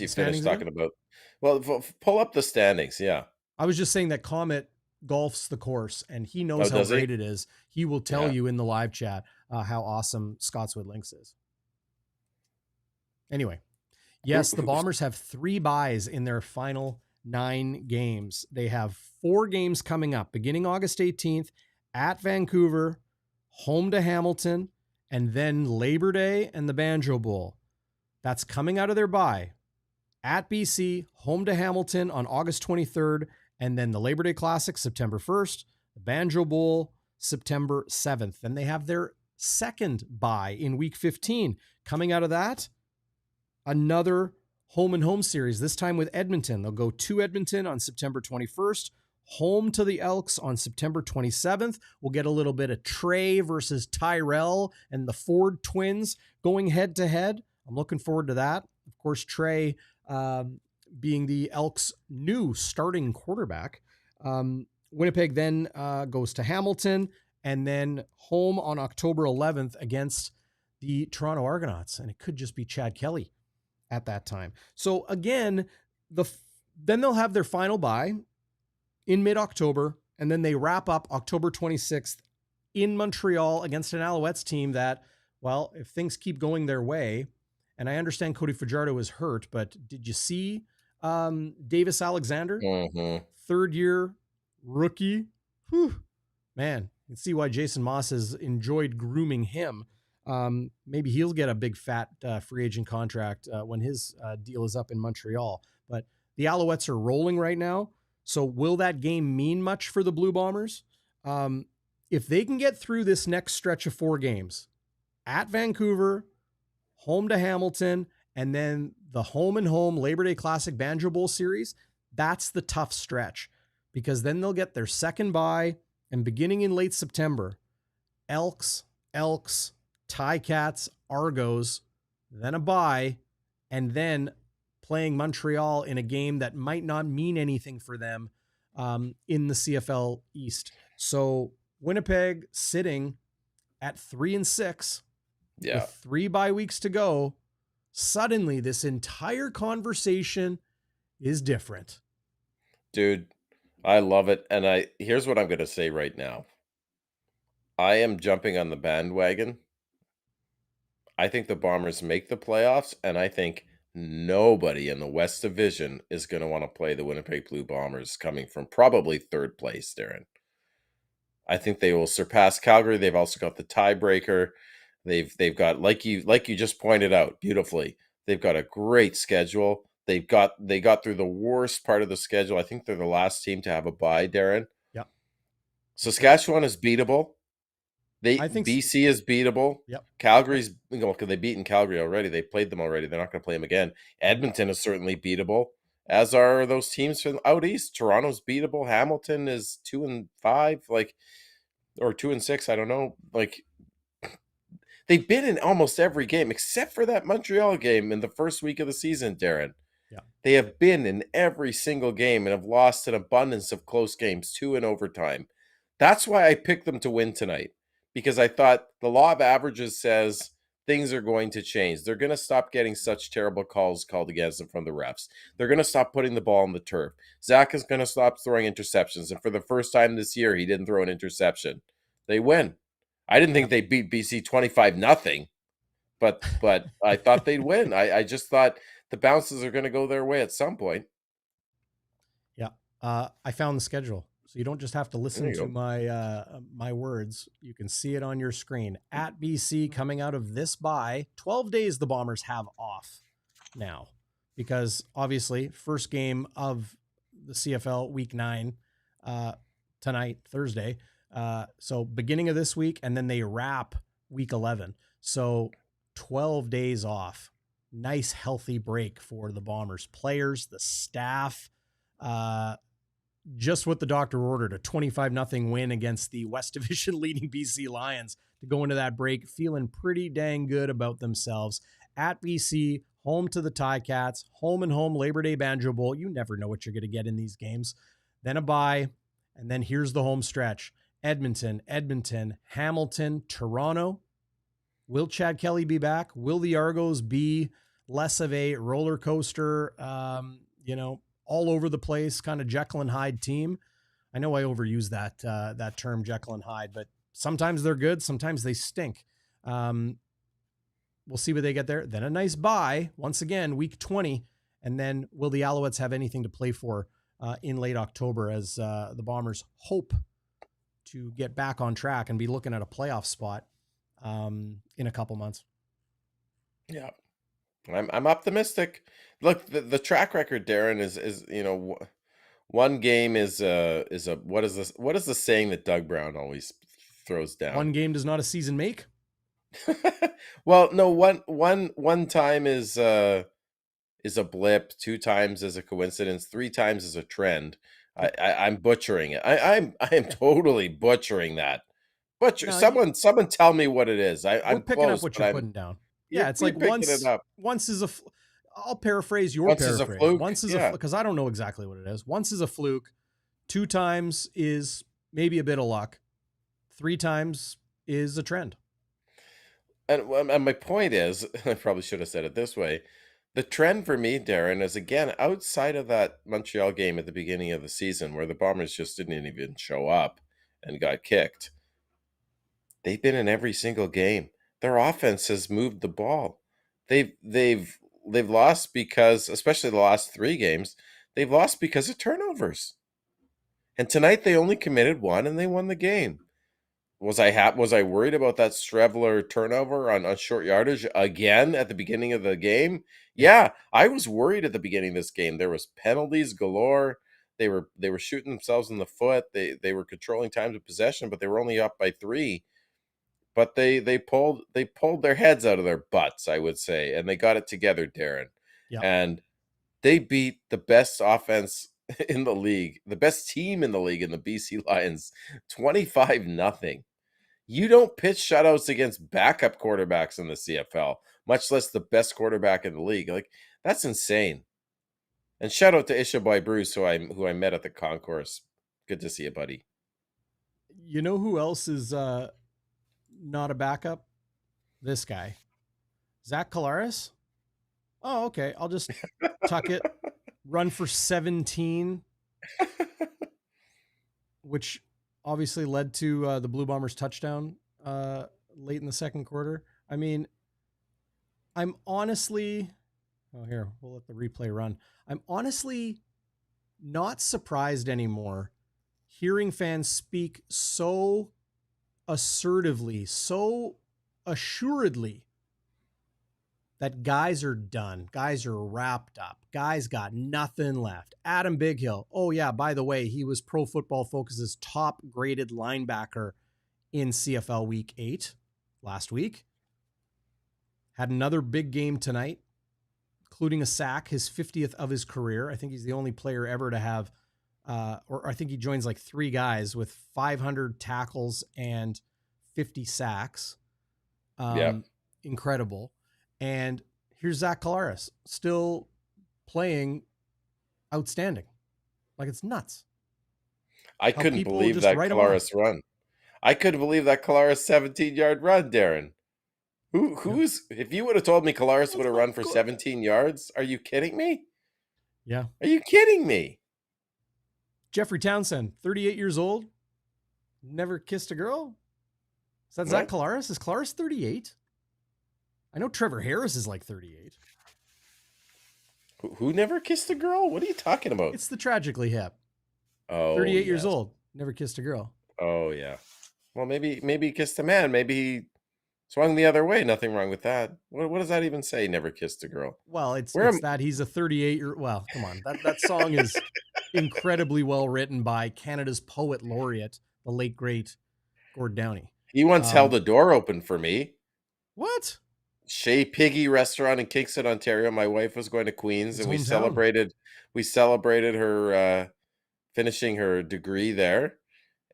finish talking about. Well, pull up the standings. Yeah, I was just saying that Comet golfs the course, and he knows how great it is. He will tell you in the live chat how awesome 𝘎𝑠cotswood Links is. Anyway, yes, the Bombers have 3 byes in their final 9 games. They have 4 games coming up, beginning August 18th at Vancouver, home to Hamilton, and then Labor Day and the Banjo Bowl. That's coming out of their bye. At BC, home to Hamilton on August 23rd, and then the Labor Day Classic, September 1st, the Banjo Bowl, September 7th. Then they have their second bye in week 15. Coming out of that, another home and home series, this time with Edmonton. They'll go to Edmonton on September 21st, home to the Elks on September 27th. We'll get a little bit of Trey versus Tyrell and the Ford twins going head to head. I'm looking forward to that. Of course, Trey being the Elks' new starting quarterback. Winnipeg then goes to Hamilton and then home on October 11th against the Toronto Argonauts. And it could just be Chad Kelly at that time. So again, then they'll have their final bye in mid-October, and then they wrap up October 26th in Montreal against an Alouettes team that, well, if things keep going their way, and I understand Cody Fajardo is hurt, but did you see Davis Alexander? Mm-hmm. Third-year rookie? Whew. Man, you can see why Jason Moss has enjoyed grooming him. Maybe he'll get a big fat free agent contract when his deal is up in Montreal. But the Alouettes are rolling right now. So will that game mean much for the Blue Bombers? if they can get through this next stretch of 4 games at Vancouver, home to Hamilton, and then the home and home Labor Day Classic Banjo Bowl series, that's the tough stretch, because then they'll get their second bye, and beginning in late September, Elks, Ticats, Argos, then a bye, and then playing Montreal in a game that might not mean anything for them in the CFL East. So Winnipeg sitting at 3-6 with 3 bye weeks to go. Suddenly this entire conversation is different. Dude, I love it. And here's what I'm going to say right now. I am jumping on the bandwagon. I think the Bombers make the playoffs, and I think nobody in the West Division is going to want to play the Winnipeg Blue Bombers coming from probably 3rd place, Darrin. I think they will surpass Calgary. They've also got the tiebreaker. They've got, like you just pointed out beautifully, they've got a great schedule. They got through the worst part of the schedule. I think they're the last team to have a bye, Darrin. Yep. Saskatchewan is beatable. I think BC is beatable. Yep. Calgary's, because they've beaten Calgary already. They played them already. They're not going to play them again. Edmonton is certainly beatable, as are those teams from out east. Toronto's beatable. Hamilton is 2-5, or 2-6. I don't know. They've been in almost every game except for that Montreal game in the first week of the season, Darrin. Yeah. They have been in every single game and have lost an abundance of close games, 2 in overtime. That's why I picked them to win tonight. Because I thought the law of averages says things are going to change. They're going to stop getting such terrible calls called against them from the refs. They're going to stop putting the ball on the turf. Zach is going to stop throwing interceptions. And for the first time this year, he didn't throw an interception. They win. I didn't think they beat BC 25-0, but I thought they'd win. I just thought the bounces are going to go their way at some point. Yeah. I found the schedule. So you don't just have to listen to my words. You can see it on your screen. At BC, coming out of this bye, 12 days the Bombers have off now, because obviously first game of the CFL week 9 tonight, Thursday. So beginning of this week, and then they wrap week 11. So 12 days off. Nice healthy break for the Bombers players, the staff. Just what the doctor ordered, a 25-0 win against the West Division leading BC Lions to go into that break feeling pretty dang good about themselves. At BC, home to the Ticats, home and home Labor Day Banjo Bowl. You never know what you're going to get in these games. Then a bye, and then here's the home stretch. Edmonton, Hamilton, Toronto. Will Chad Kelly be back? Will the Argos be less of a roller coaster, all over the place, kind of Jekyll and Hyde team? I know I overuse that term, Jekyll and Hyde, but sometimes they're good, sometimes they stink. We'll see what they get there. Then a nice bye, once again, week 20, and then will the Alouettes have anything to play for in late October as the Bombers hope to get back on track and be looking at a playoff spot in a couple months? Yeah. I'm optimistic. Look, the track record, Darrin, is one game is a what is the saying that Doug Brown always throws down? One game does not a season make. Well, no, one time is a blip, 2 times is a coincidence, 3 times is a trend. I'm butchering it. I am totally butchering that. Someone tell me what it is. I'm picking close, up what you're putting down. Yeah, it's like once is a. I'll paraphrase your paraphrase. Once is a fluke, because I don't know exactly what it is. Once is a fluke. 2 times is maybe a bit of luck. 3 times is a trend. And my point is, I probably should have said it this way. The trend for me, Darrin, is again outside of that Montreal game at the beginning of the season where the Bombers just didn't even show up and got kicked. They've been in every single game. Their offense has moved the ball. They've lost because, especially the last 3 games, they've lost because of turnovers. And tonight they only committed 1 and they won the game. Was I worried about that Strevler turnover on short yardage again at the beginning of the game? Yeah, I was worried at the beginning of this game. There was penalties galore. They were shooting themselves in the foot. They were controlling times of possession, but they were only up by 3. But they pulled their heads out of their butts, I would say, and they got it together, Darrin. Yeah. And they beat the best offense in the league, the best team in the league in the BC Lions, 25-0. You don't pitch shutouts against backup quarterbacks in the CFL, much less the best quarterback in the league. Like, that's insane. And shout out to 𝘎𝙥𝙤𝙧𝙚, who I met at the concourse. Good to see you, buddy. You know who else is not a backup? This guy, Zach Collaros. Oh, okay. I'll just tuck it, run for 17, which obviously led to the Blue Bombers touchdown late in the second quarter. I mean, I'm honestly, here, we'll let the replay run. I'm honestly not surprised anymore hearing fans speak so assertively, so assuredly that guys are done. Guys are wrapped up. Guys got nothing left. Adam Bighill. Oh yeah, by the way, he was Pro Football Focus's top graded linebacker in CFL Week 8 last week. Had another big game tonight, including a sack, his 50th of his career. I think he's the only player ever to have, or I think he joins like 3 guys with 500 tackles and 50 sacks. Incredible. And here's Zach Collaros still playing outstanding. Like, it's nuts. I couldn't believe that Collaros run. I couldn't believe that Collaros 17-yard run, Darrin. Who's if you would have told me Collaros would have run for 17 yards, are you kidding me? Yeah. Are you kidding me? Jeffrey Townsend, 38 years old, never kissed a girl. Is that Zach Collaros? Is Collaros 38? I know Trevor Harris is like 38. Who never kissed a girl? What are you talking about? It's the Tragically Hip. Oh, 38 years old, never kissed a girl. Oh, yeah. Well, maybe he kissed a man. Maybe he swung the other way. Nothing wrong with that. What does that even say? Never kissed a girl. Well, it's that he's a 38-year. Well, come on. That song is incredibly well written by Canada's poet laureate, the late great Gord Downie. He once held a door open for me. What? Chez Piggy restaurant in Kingston, Ontario. My wife was going to Queens, and we celebrated her finishing her degree there.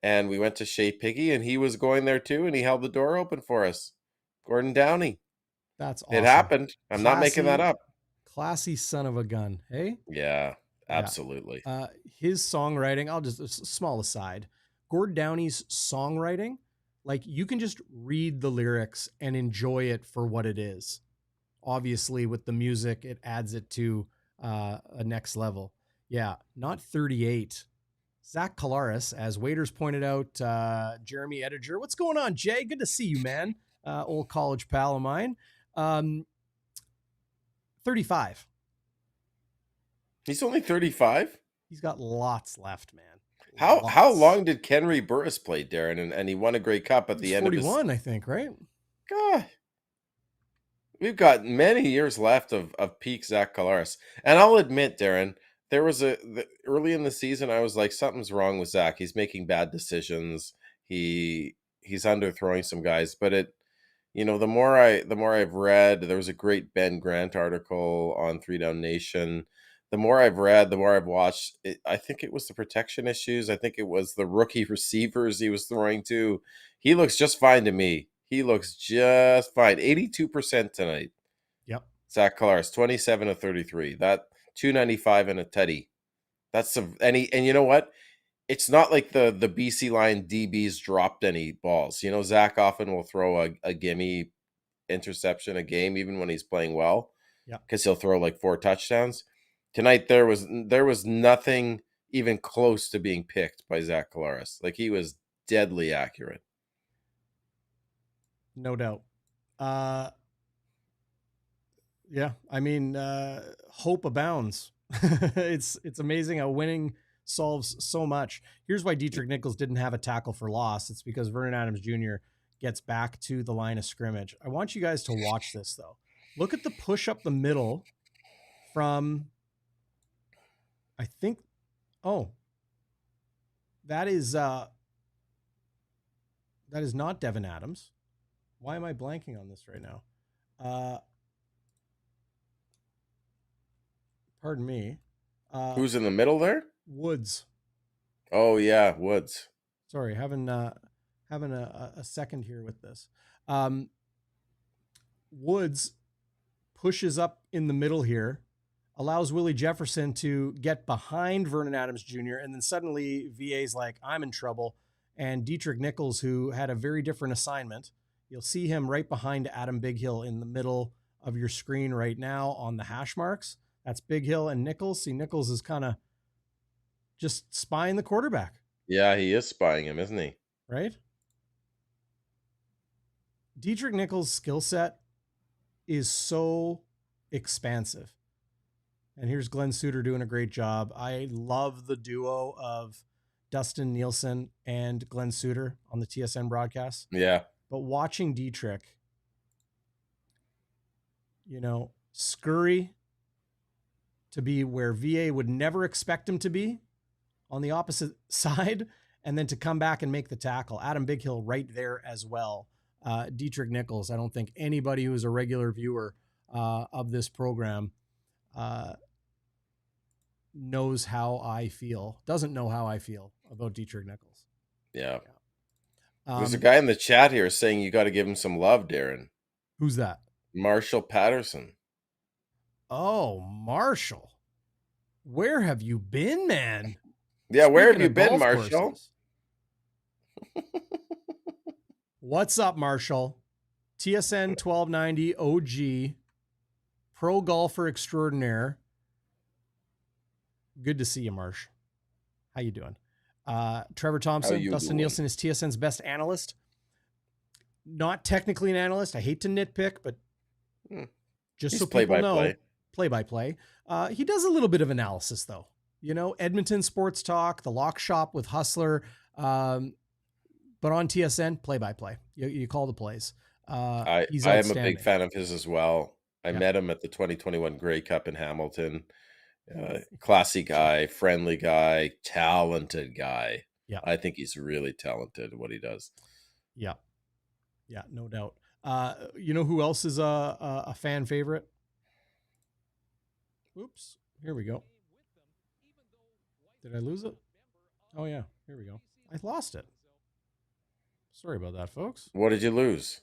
And we went to Chez Piggy, and he was going there too, and he held the door open for us. Gordon Downie. That's awesome. It happened. I'm not making that up. Classy son of a gun. Hey? Yeah, absolutely. Yeah. His songwriting, I'll just, a small aside. Gord Downie's songwriting, like, you can just read the lyrics and enjoy it for what it is. Obviously, with the music, it adds it to a next level. Yeah, not 38. Zach Collaros, as waiters pointed out, Jeremy Ediger. What's going on, Jay? Good to see you, man. Old college pal of mine. 35. He's only 35? He's got lots left, man. How long did Kenry Burris play, Darrin? And he won a Grey Cup at the end 41, of his... I think, right? God. We've got many years left of peak Zach Collaros. And I'll admit, Darrin, there was early in the season, I was like, something's wrong with Zach. He's making bad decisions. He's underthrowing some guys. But the more I've read, there was a great Ben Grant article on 3 Down Nation. The more I've read, the more I've watched, I think it was the protection issues. I think it was the rookie receivers he was throwing to. He looks just fine to me. He looks just fine. 82% tonight. Yep. Zach Collaros, 27 of 33. That 295 and a tutty. That's and you know what? It's not like the BC Lion DBs dropped any balls. Zach often will throw a gimme interception a game, even when he's playing well. Yeah. Because he'll throw like 4 touchdowns. Tonight, there was nothing even close to being picked by Zach Collaros. Like, he was deadly accurate. No doubt. Yeah, I mean, hope abounds. It's amazing how winning solves so much. Here's why Dietrich Nichols didn't have a tackle for loss. It's because Vernon Adams Jr. gets back to the line of scrimmage. I want you guys to watch this, though. Look at the push up the middle from... I think, Oh, that is not Devin Adams. Why am I blanking on this right now? Pardon me. Who's in the middle there? Woods. Oh yeah, Woods. Sorry, having a second here with this. Woods pushes up in the middle here, allows Willie Jefferson to get behind Vernon Adams Jr., and then suddenly VA's like, I'm in trouble. And 𝘎𝙥 Nichols, who had a very different assignment, you'll see him right behind Adam Bighill in the middle of your screen right now on the hash marks. That's Bighill and Nichols. See, Nichols is kind of just spying the quarterback. Yeah, he is spying him, isn't he? Right? 𝘎𝙥 Nichols' skill set is so expansive. And here's Glenn Suter doing a great job. I love the duo of Dustin Nielsen and Glenn Suter on the TSN broadcast. Yeah. But watching 𝘎𝙥, scurry to be where VA would never expect him to be on the opposite side, and then to come back and make the tackle. Adam Bighill right there as well. 𝘎𝙥 Nichols, I don't think anybody who is a regular viewer of this program knows how I feel, doesn't know how I feel about 𝘎𝙥 Nichols. Yeah. There's a guy in the chat here saying you got to give him some love, Darren. Who's that? Marshall Patterson. Oh, Marshall. Where have you been, man? Yeah, where have you been, Marshall? What's up, Marshall? TSN 1290 OG, pro golfer extraordinaire. Good to see you, Marsh. How you doing? Trevor Thompson, Dustin Nielsen is TSN's best analyst. Not technically an analyst. I hate to nitpick, but just He's so people know, play-by-play. He does a little bit of analysis, though. Edmonton Sports Talk, the Lock Shop with Hustler, but on TSN, play-by-play. You call the plays. I am a big fan of his as well. I met him at the 2021 Grey Cup in Hamilton. Classy guy, friendly guy, talented guy. Yeah, I think he's really talented at what he does. Yeah, no doubt. You know who else is a fan favorite? Oops, here we go. Did I lose it? Oh yeah, here we go. I lost it. Sorry about that, folks. What did you lose?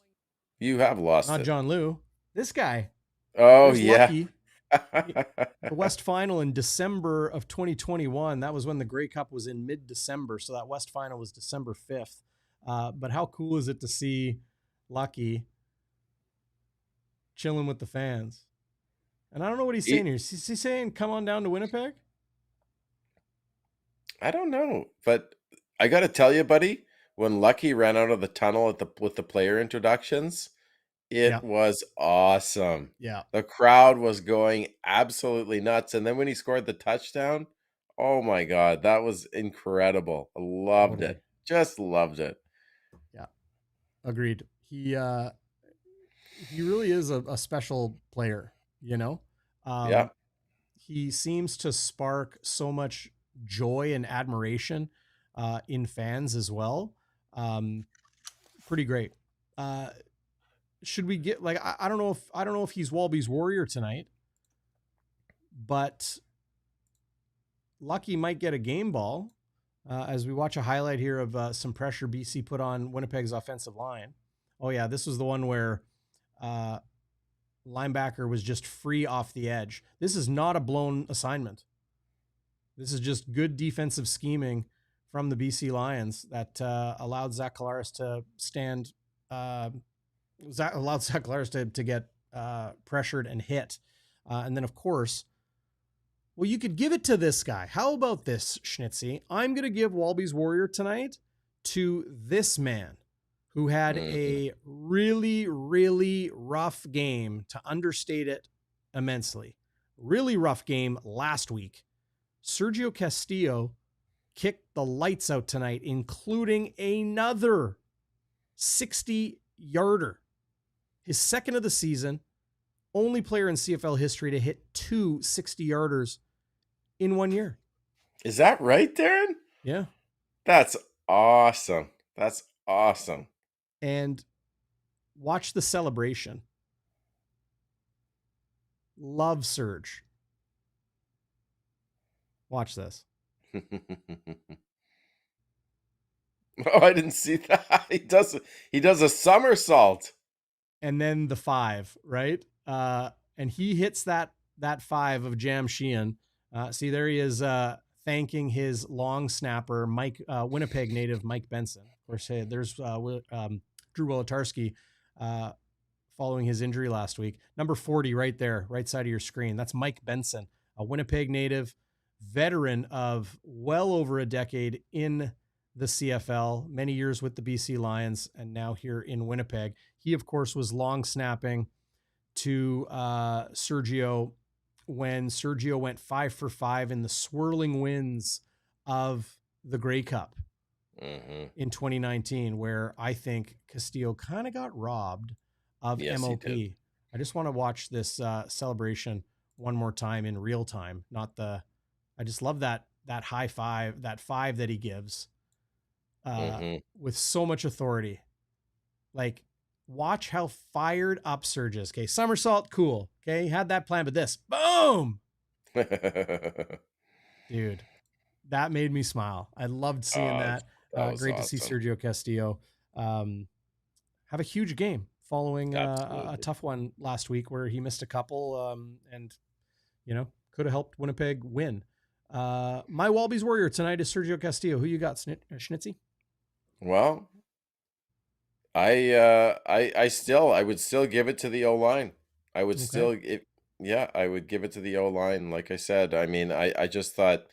You have lost Not it. John Liu. This guy. Oh, yeah. Lucky. The West Final in December of 2021. That was when the Grey Cup was in mid-December. So that West Final was December 5th. But how cool is it to see Lucky chilling with the fans? And I don't know what he's saying here. Is he saying, come on down to Winnipeg? I don't know. But I got to tell you, buddy, when Lucky ran out of the tunnel with the player introductions, it was awesome. Yeah. The crowd was going absolutely nuts. And then when he scored the touchdown, oh my God, that was incredible. I loved it. Just loved it. Yeah. Agreed. He really is a special player, Yeah. He seems to spark so much joy and admiration in fans as well. Pretty great. Should we get I don't know if he's WALBY'S warrior tonight, but Lucky might get a game ball as we watch a highlight here of some pressure BC put on Winnipeg's offensive line. Oh yeah, this was the one where linebacker was just free off the edge. This is not a blown assignment. This is just good defensive scheming from the BC Lions that allowed Zach Collaros to stand. Allowed Zach Collaros to get pressured and hit. And then, of course, well, you could give it to this guy. How about this, Schnitzy? I'm going to give WALBY'S warrior tonight to this man who had a really, really rough game, to understate it immensely. Really rough game last week. Sergio Castillo kicked the lights out tonight, including another 60-yarder. His second of the season, only player in CFL history to hit two 60-yarders in 1 year. Is that right, Darrin? Yeah. That's awesome. That's awesome. And watch the celebration. Love surge. Watch this. Oh, I didn't see that. He does a somersault. And then the 5, right? And he hits that 5 of 𝘎𝙤𝙤𝙧𝙨. See, there he is thanking his long snapper, Winnipeg native Mike Benson. Of course, hey, there's Drew Wolotarski following his injury last week. Number 40 right there, right side of your screen. That's Mike Benson, a Winnipeg native, veteran of well over a decade in the CFL, many years with the BC Lions, and now here in Winnipeg. He, of course, was long snapping to Sergio when Sergio went 5 for 5 in the swirling winds of the Grey Cup in 2019, where I think Castillo kind of got robbed of MOP. I just want to watch this celebration one more time in real time. I just love that high five, that 5 that he gives with so much authority. Like, watch how fired up Surge is. Okay, somersault, cool. Okay, had that plan, but this, boom, dude, that made me smile. I loved seeing that. Great awesome. to see Sergio Castillo have a huge game following a tough one last week where he missed a couple and could have helped Winnipeg win. My WALBY'S warrior tonight is Sergio Castillo. Who you got, Schnitzy? Well, I would still give it to the O-line. I would I would give it to the O-line. Like I said, I mean, I just thought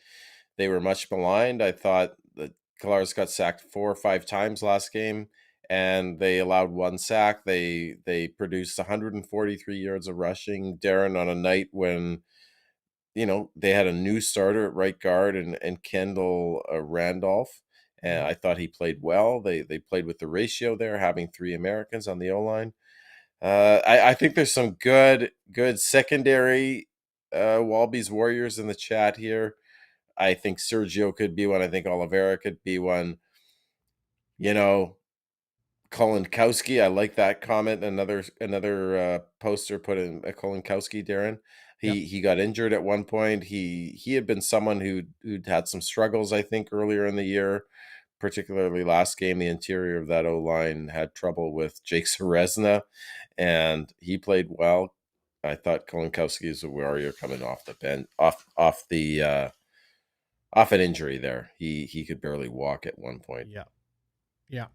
they were much maligned. I thought that Collaros got sacked 4 or 5 times last game, and they allowed 1 sack. They produced 143 yards of rushing, Darrin, on a night when they had a new starter at right guard and Kendall Randolph. And I thought he played well. They played with the ratio there, having 3 Americans on the O-line. I think there's some good secondary WALBY'S warriors in the chat here. I think Sergio could be one. I think Oliveira could be one. Kolinkowski, I like that comment. Another poster put in Kolinkowski, Darrin. He got injured at one point. He had been someone who'd had some struggles, I think, earlier in the year, particularly last game. The interior of that O-line had trouble with Jake Serezna, and he played well. I thought Kolinkowski is a warrior coming off the bench, off an injury there. He could barely walk at one point. Yeah.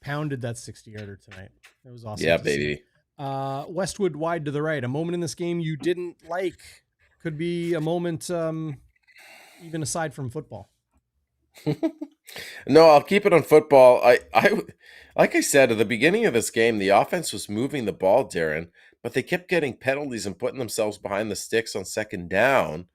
Pounded that 60-yarder tonight. It was awesome. Yeah, baby. Westwood wide to the right. A moment in this game you didn't like. Could be a moment even aside from football. No, I'll keep it on football. I like I said at the beginning of this game, the offense was moving the ball, Darrin, but they kept getting penalties and putting themselves behind the sticks on second down.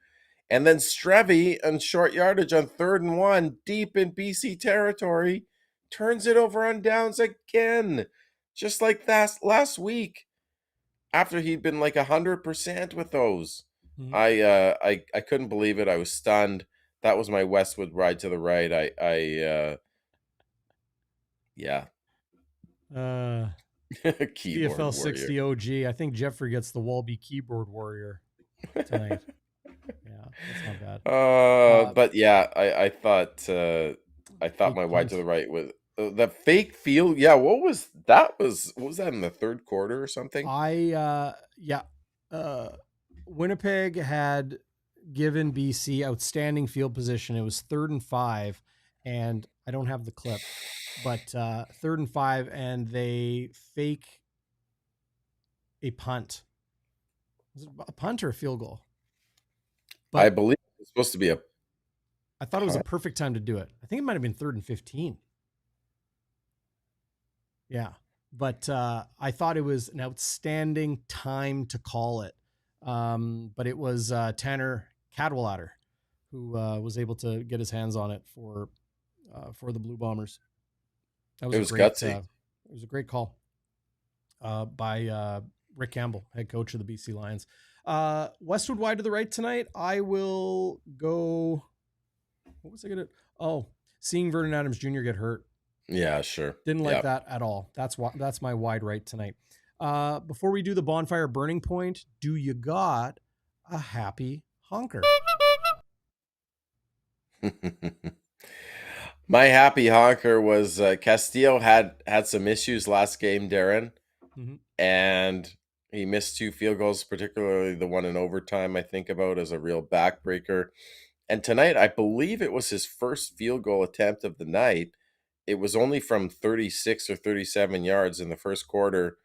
And then Strevy on short yardage on 3rd and 1, deep in BC territory, turns it over on downs again, just like that last week, after he'd been like 100% with those. I couldn't believe it. I was stunned. That was my Westwood ride to the right. CFL 60 OG. I think Jeffrey gets the WALBY keyboard warrior tonight. Yeah, that's not bad. But yeah, I thought my wide to the right was the fake field. Yeah, what was that in the 3rd quarter or something? Winnipeg had given BC outstanding field position. It was 3rd and 5, and I don't have the clip, but 3rd and 5, and they fake a punt. Was it a punt or a field goal? But I believe it's supposed to be I thought it was a perfect time to do it. I think it might have been 3rd and 15. Yeah. But I thought it was an outstanding time to call it. But it was Tanner Cadwallader who was able to get his hands on it for the Blue Bombers. That was gutsy. It was a great call by Rick Campbell, head coach of the BC Lions. Westwood wide to the right tonight. I will go What was I gonna? Oh, seeing Vernon Adams Jr. get hurt. Yeah, sure. Didn't like that at all. That's my wide right tonight. Before we do the bonfire burning point, do you got a happy honker? My happy honker was Castillo had some issues last game, Darrin, and he missed 2 field goals, particularly the one in overtime I think about as a real backbreaker. And tonight, I believe it was his first field goal attempt of the night. It was only from 36 or 37 yards in the first quarter.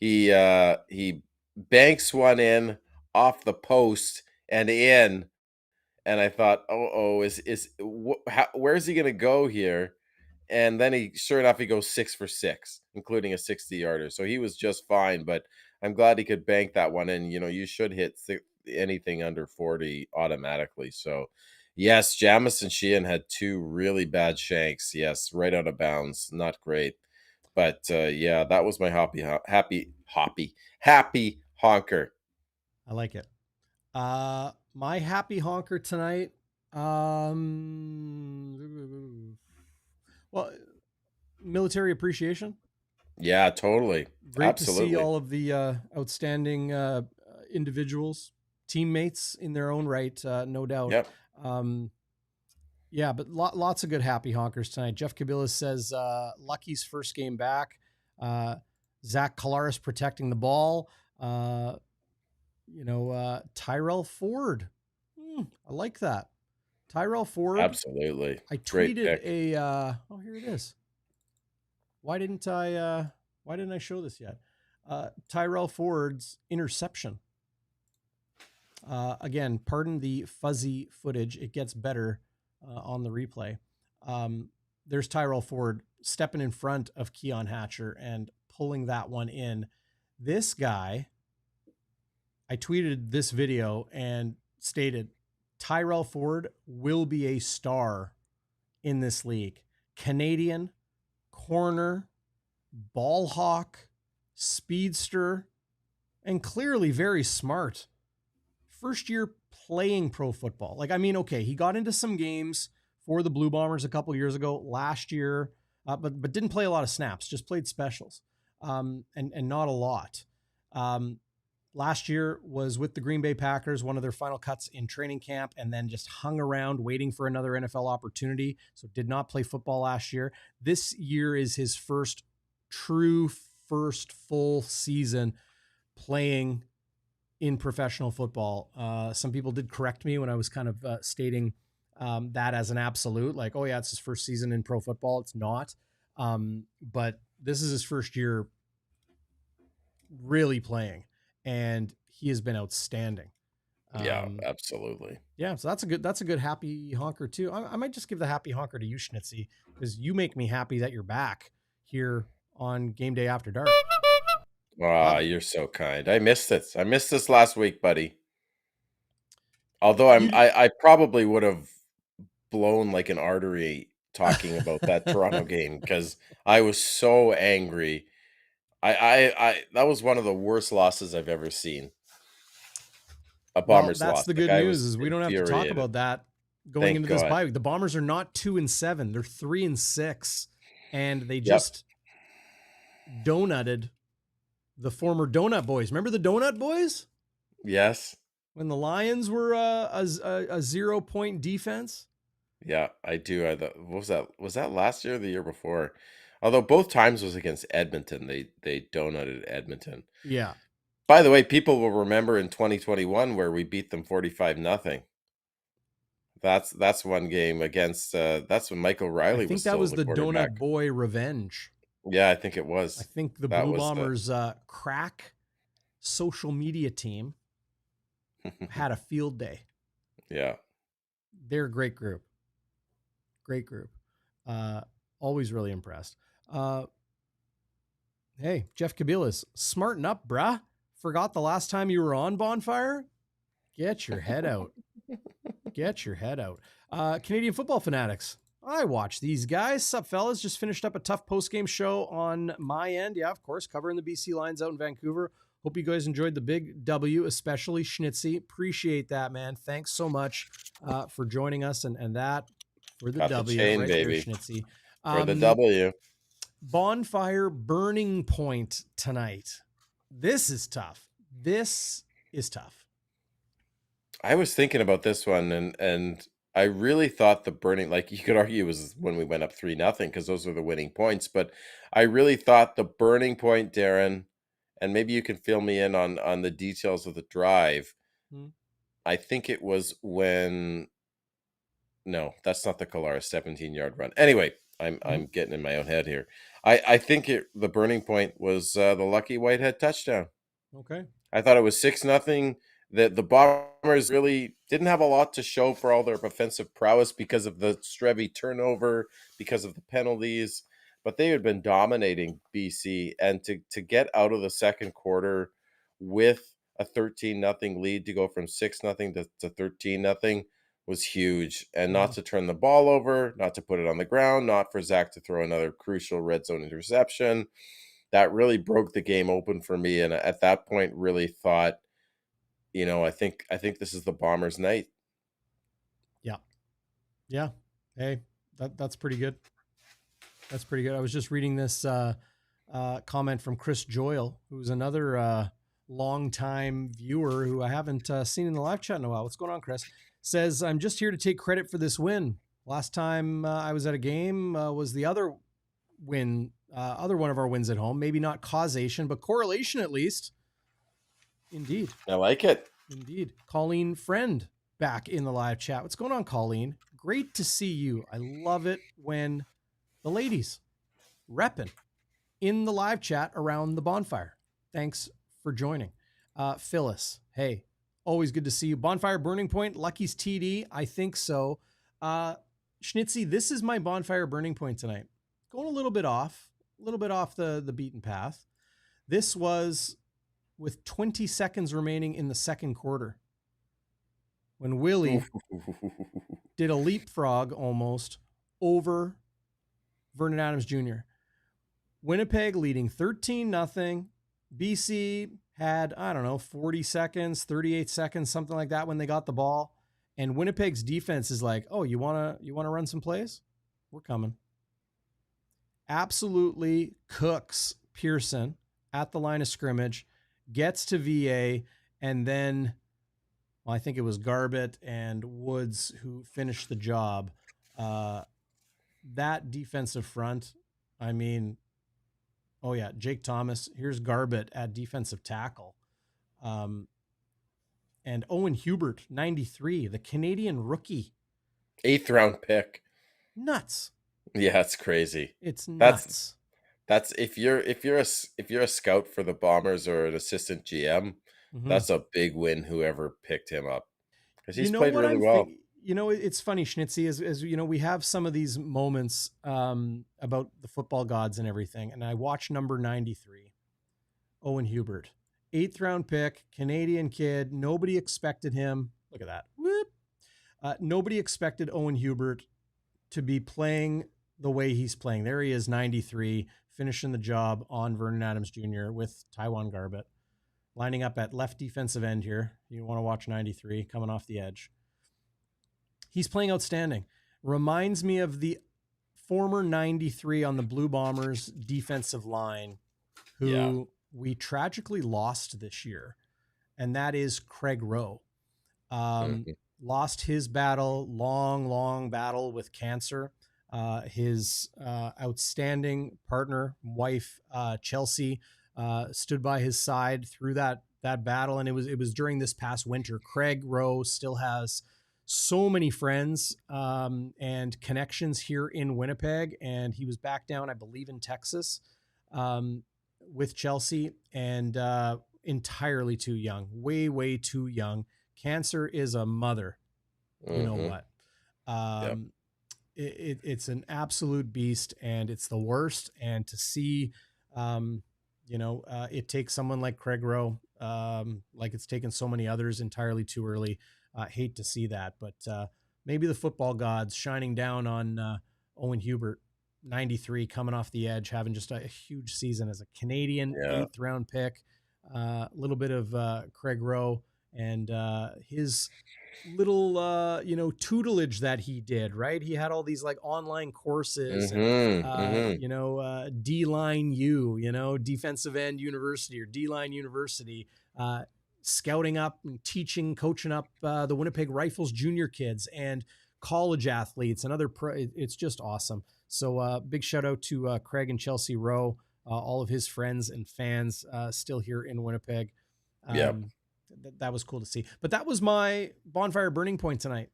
He banks one in off the post and in, and I thought, where's he gonna go here? And then sure enough, he goes 6 for 6, including a 60-yarder. So he was just fine. But I'm glad he could bank that one in. You should hit anything under 40 automatically. So yes, Jamison Sheehan had 2 really bad shanks. Yes, right out of bounds. Not great. But yeah, that was my happy honker. I like it. My happy honker tonight. Well, military appreciation. Yeah, totally. Great Absolutely. to see all of the outstanding individuals, teammates in their own right, no doubt. Yep. Yeah, but lots of good happy honkers tonight. Jeff Kabilas says Lucky's first game back. Zach Collaros protecting the ball. Tyrell Ford. I like that. Tyrell Ford. Absolutely. I tweeted here it is. Why didn't I show this yet? Tyrell Ford's interception. Again, pardon the fuzzy footage. It gets better on the replay. There's Tyrell Ford stepping in front of Keon Hatcher and pulling that one in. This guy, I tweeted this video and stated, Tyrell Ford will be a star in this league. Canadian, corner, ball hawk, speedster, and clearly very smart. First year playing pro football. Okay, he got into some games for the Blue Bombers a couple years ago, last year, but didn't play a lot of snaps, just played specials, and not a lot. Last year was with the Green Bay Packers, one of their final cuts in training camp, and then just hung around waiting for another NFL opportunity. So did not play football last year. This year is his first full season playing in professional football. Some people did correct me when I was kind of stating that as an absolute, like, oh yeah, it's his first season in pro football. It's not. But this is his first year really playing, and he has been outstanding. Yeah, absolutely. Yeah, so that's a good happy honker too. I might just give the happy honker to you, Schnitzy, because you make me happy that you're back here on Game Day After Dark. Wow, you're so kind. I missed this last week, buddy. Although I probably would have blown like an artery talking about that Toronto game because I was so angry. I that was one of the worst losses I've ever seen. A Bombers loss. That's the good news is we don't have to talk about that going into this bye week. The Bombers are not 2-7; they're 3-6, and they just donutted the former Donut Boys. Remember the Donut Boys? Yes. When the Lions were a 0-point defense. Yeah, I do. What was that last year or the year before? Although both times was against Edmonton. They donutted Edmonton. Yeah. By the way, people will remember in 2021 where we beat them 45-0. That's one game against that's when Michael Riley was. I think that was the Donut Boy revenge. Yeah, I think it was. I think the Blue Bombers crack social media team had a field day. Yeah. They're a great group. Great group. Always really impressed. Hey, Jeff Kabilas, smarten up, bruh. Forgot the last time you were on Bonfire? Get your head out. Get your head out. Canadian football fanatics. I watch these guys. Sup, fellas? Just finished up a tough post-game show on my end. Yeah, of course, covering the BC Lions out in Vancouver. Hope you guys enjoyed the big W, especially Schnitzy. Appreciate that, man. Thanks so much for joining us, and that for the Got the W chain, right baby. there, Schnitzy. For the W. Bonfire Burning Point tonight. This is tough. This is tough. I was thinking about this one, and I really thought the burning, like you could argue, was when we went up 3-0 because those were the winning points. But I really thought the burning point, Darren, and maybe you can fill me in on the details of the drive. I think it was when. No, that's not the Collaros 17-yard run. Anyway, I'm getting in my own head here. I think the burning point was the lucky Whitehead touchdown. Okay. I thought it was 6-0. That the Bombers really didn't have a lot to show for all their offensive prowess because of the Strevy turnover, because of the penalties, but they had been dominating BC, and to get out of the second quarter with a 13-0 lead, to go from 6-0 to 13-0 was huge, and not to turn the ball over, not to put it on the ground, not for Zach to throw another crucial red zone interception. That really broke the game open for me, and at that point really thought, I think this is the Bombers' night. Yeah. Hey, that's pretty good. That's pretty good. I was just reading this comment from Chris Joyle, who's another longtime viewer who I haven't seen in the live chat in a while. What's going on, Chris? Says, I'm just here to take credit for this win. Last time I was at a game was the other win, other one of our wins at home. Maybe not causation, but correlation at least. Indeed. I like it. Indeed. Colleen Friend back in the live chat. What's going on, Colleen? Great to see you. I love it when the ladies repping in the live chat around the bonfire. Thanks for joining. Phyllis, hey, always good to see you. Bonfire Burning Point, Lucky's TD. I think so. Schnitzy, this is my Bonfire Burning Point tonight. Going a little bit off the beaten path. This was with 20 seconds remaining in the second quarter, when Willie did a leapfrog almost over Vernon Adams Jr. Winnipeg leading 13-0. BC had, 40 seconds, 38 seconds, something like that when they got the ball. And Winnipeg's defense is like, oh, you want to run some plays? We're coming. Absolutely cooks Pearson at the line of scrimmage, gets to VA, and then, I think it was Garbutt and Woods who finished the job. That defensive front, Jake Thomas. Here's Garbutt at defensive tackle. And Owen Hubert, 93, the Canadian rookie. 8th round pick. Nuts. Yeah, it's crazy. It's nuts. That's if you're a scout for the Bombers or an assistant GM, that's a big win, whoever picked him up, because he's played really well. It's funny, Schnitzy, as we have some of these moments about the football gods and everything, and I watch number 93, Owen Hubert, 8th round pick, Canadian kid. Nobody expected him. Look at that. Whoop. Nobody expected Owen Hubert to be playing the way he's playing. There he is, 93, finishing the job on Vernon Adams Jr. with Taiwan Garbutt, lining up at left defensive end here. You want to watch 93 coming off the edge. He's playing outstanding. Reminds me of the former 93 on the Blue Bombers defensive line, who we tragically lost this year, and that is Craig Rowe. Lost his battle, long battle with cancer. His outstanding partner, wife, Chelsea, stood by his side through that battle, and it was during this past winter. Craig Rowe still has so many friends and connections here in Winnipeg, and he was back down, I believe, in Texas with Chelsea, and entirely too young, way too young. Cancer is a mother. You know what? It's an absolute beast, and it's the worst. And to see, it takes someone like Craig Rowe, like it's taken so many others entirely too early. Hate to see that, but maybe the football gods shining down on Owen Hubert, 93, coming off the edge, having just a huge season as a Canadian 8th round pick. a little bit of Craig Rowe and his little tutelage that he did, right? He had all these like online courses and D-line defensive end university or D-line university, scouting up and teaching, coaching up the Winnipeg Rifles junior kids and college athletes and other it's just awesome. So big shout out to Craig and Chelsea Rowe, all of his friends and fans still here in Winnipeg. That was cool to see. But that was my bonfire burning point tonight.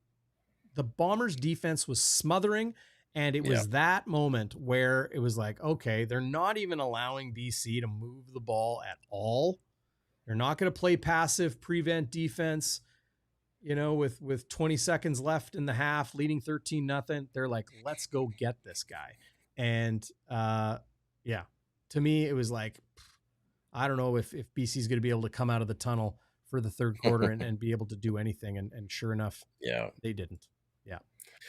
The Bombers defense was smothering, and it was that moment where it was like, okay, they're not even allowing BC to move the ball at all. They're not going to play passive prevent defense, with 20 seconds left in the half, leading 13-0. They're like, let's go get this guy. And to me, it was like, I don't know if BC is going to be able to come out of the tunnel for the third quarter and be able to do anything. And sure enough, they didn't. Yeah,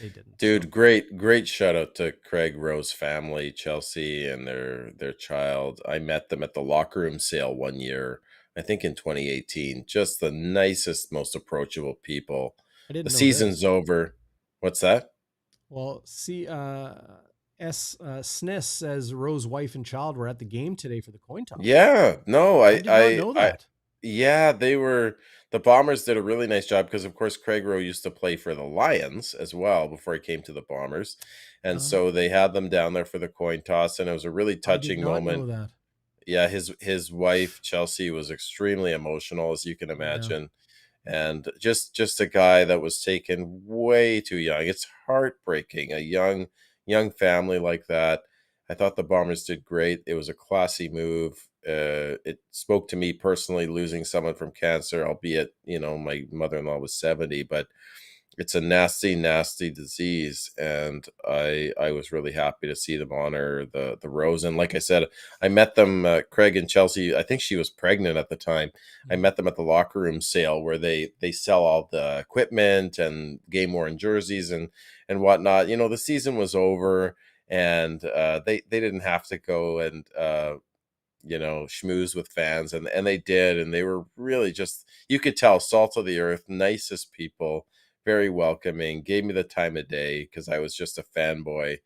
they didn't. Dude, so. Great shout out to Craig Rowe's family, Chelsea, and their child. I met them at the locker room sale one year, I think in 2018. Just the nicest, most approachable people. The season's over. What's that? Well, see, Snis says Rowe's wife and child were at the game today for the coin toss. Yeah, no, I did not know that. The Bombers did a really nice job because, of course, Craig Rowe used to play for the Lions as well before he came to the Bombers. And so they had them down there for the coin toss, and it was a really touching moment. Know that. Yeah, his wife, Chelsea, was extremely emotional, as you can imagine. And just a guy that was taken way too young. It's heartbreaking, a young family like that. I thought the Bombers did great. It was a classy move. It spoke to me personally, losing someone from cancer, albeit, my mother-in-law was 70, but it's a nasty, nasty disease. And I was really happy to see them honor the Rose. And like I said, I met them, Craig and Chelsea, I think she was pregnant at the time. I met them at the locker room sale where they sell all the equipment and game-worn jerseys and whatnot. The season was over, and they didn't have to go and schmooze with fans, and they did, and they were really just, you could tell, salt of the earth, nicest people, very welcoming, gave me the time of day because I was just a fanboy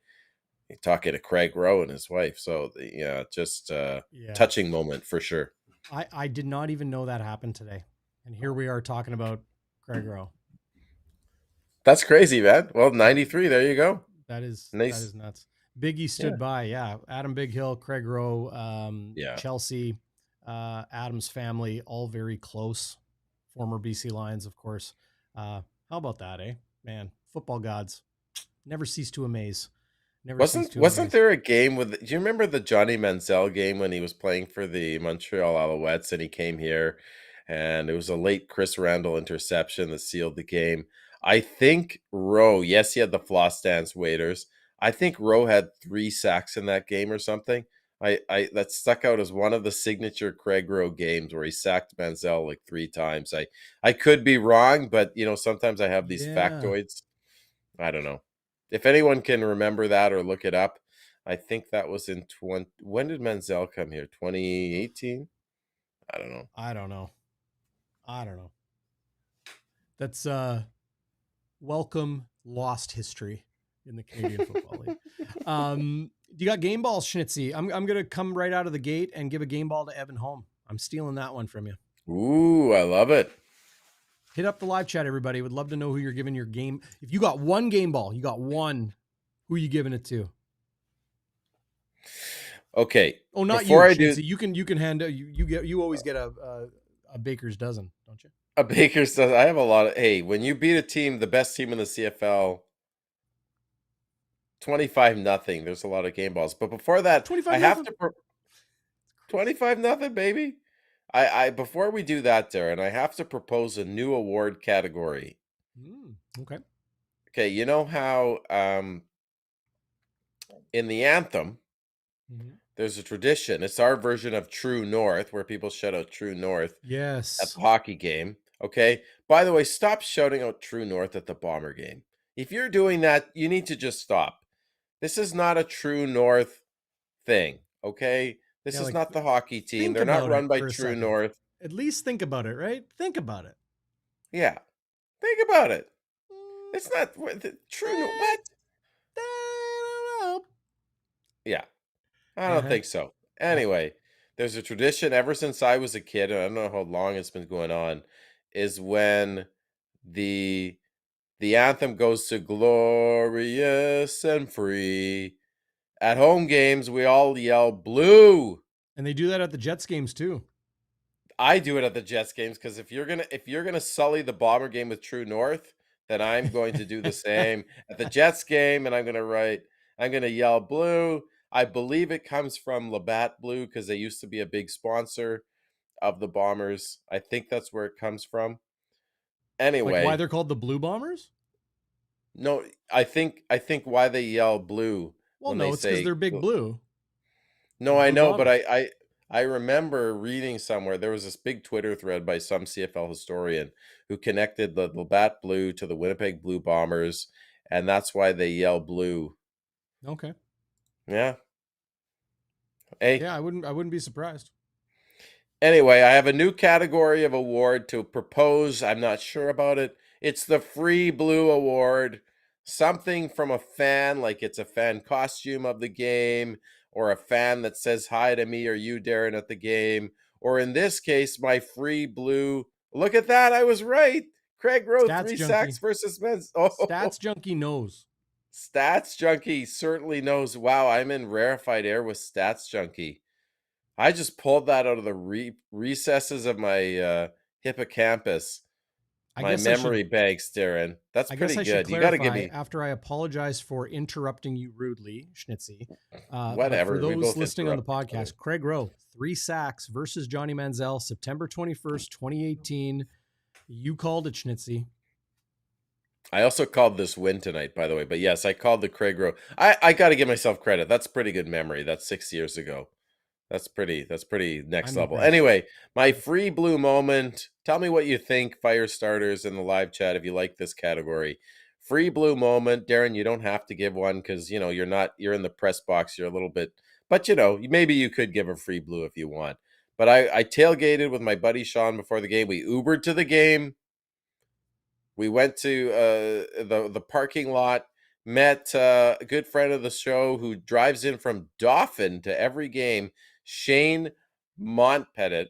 talking to Craig Rowe and his wife. So just touching moment for sure. I did not even know that happened today, and here we are talking about Craig Rowe. That's crazy, man. Well, 93, there you go. That is nice. That is nuts. Biggie stood by. Adam Big Hill, Craig Rowe, Chelsea, Adam's family, all very close. Former BC Lions, of course. How about that, eh? Man, football gods never cease to amaze. Wasn't there a game do you remember the Johnny Manziel game when he was playing for the Montreal Alouettes and he came here and it was a late Chris Randall interception that sealed the game? I think Rowe, yes, he had the floss dance waiters. I think Rowe had 3 sacks in that game or something. I that stuck out as one of the signature Craig Rowe games where he sacked Manziel like 3 times. I could be wrong, but sometimes I have these factoids. I don't know. If anyone can remember that or look it up, I think that was in when did Manziel come here? 2018? I don't know. That's welcome lost history in the Canadian Football League. You got game balls, Schnitzy. I'm going to come right out of the gate and give a game ball to Evan Holm. I'm stealing that one from you. Ooh, I love it. Hit up the live chat, everybody. Would love to know who you're giving your game. If you got one game ball, who are you giving it to? Okay. Oh, not you, Schnitzy. You can hand you always get a baker's dozen, don't you? A baker's dozen. I have a lot of. Hey, when you beat a team, the best team in the CFL, 25-0. There's a lot of game balls, but before that, 25-0, baby. I before we do that, Darrin, I have to propose a new award category. Okay. Okay, you know how in the anthem, there's a tradition. It's our version of True North, where people shout out True North. Yes. At the hockey game. Okay. By the way, stop shouting out True North at the Bomber game. If you're doing that, you need to just stop. This is not a True North thing. Okay. This Yeah, is like, not the hockey team. think They're not about run it by for a True second. North. At least think about it, right? Think about it. Yeah. Think about it. It's not True North. What? I don't know. Yeah. I don't think so. Anyway, there's a tradition ever since I was a kid, and I don't know how long it's been going on, is when the anthem goes to glorious and free. At home games, we all yell blue. And they do that at the Jets games too. I do it at the Jets games because if you're gonna sully the Bomber game with True North, then I'm going to do the same at the Jets game, and I'm gonna yell blue. I believe it comes from Labatt Blue because they used to be a big sponsor of the Bombers. I think that's where it comes from. Anyway, Like why they're called the Blue Bombers? no, I think why they yell blue Well, when no, they it's because say they're big blue. No, I Blue know, but Bombers. I remember reading somewhere there was this big Twitter thread by some CFL historian who connected the Labatt Blue to the Winnipeg Blue Bombers, and that's why they yell blue. Okay. Yeah. Hey. Yeah, I wouldn't be surprised. Anyway, I have a new category of award to propose. I'm not sure about it. It's the Free Blue Award. Something from a fan, like it's a fan costume of the game, or a fan that says hi to me or you, Darren, at the game. Or in this case, my Free Blue. Look at that. I was right. Craig Rowe, Stats 3 junkie. sacks versus men's. Oh, Stats junkie knows. Stats Junkie certainly knows. Wow, I'm in rarefied air with Stats Junkie. I just pulled that out of the recesses of my hippocampus, my memory banks, Darren. That's I pretty guess I should good. You got to give clarify me after I apologize for interrupting you rudely, Schnitzy. But whatever. for We those both listening on the interrupt each other. podcast, Craig Rowe, 3 sacks versus Johnny Manziel, September 21st, 2018. You called it, Schnitzy. I also called this win tonight, by the way. But yes, I called the Craig Rowe. I got to give myself credit. That's pretty good memory. That's 6 years ago. That's pretty next level. impressed. Anyway, my Free Blue moment. Tell me what you think, fire starters, in the live chat if you like this category. Free Blue moment. Darren, you don't have to give one because you're in the press box. You're a little bit, but maybe you could give a Free Blue if you want. But I tailgated with my buddy Sean before the game. We Ubered to the game. We went to the parking lot, met a good friend of the show who drives in from Dauphin to every game, Shane Montpettit,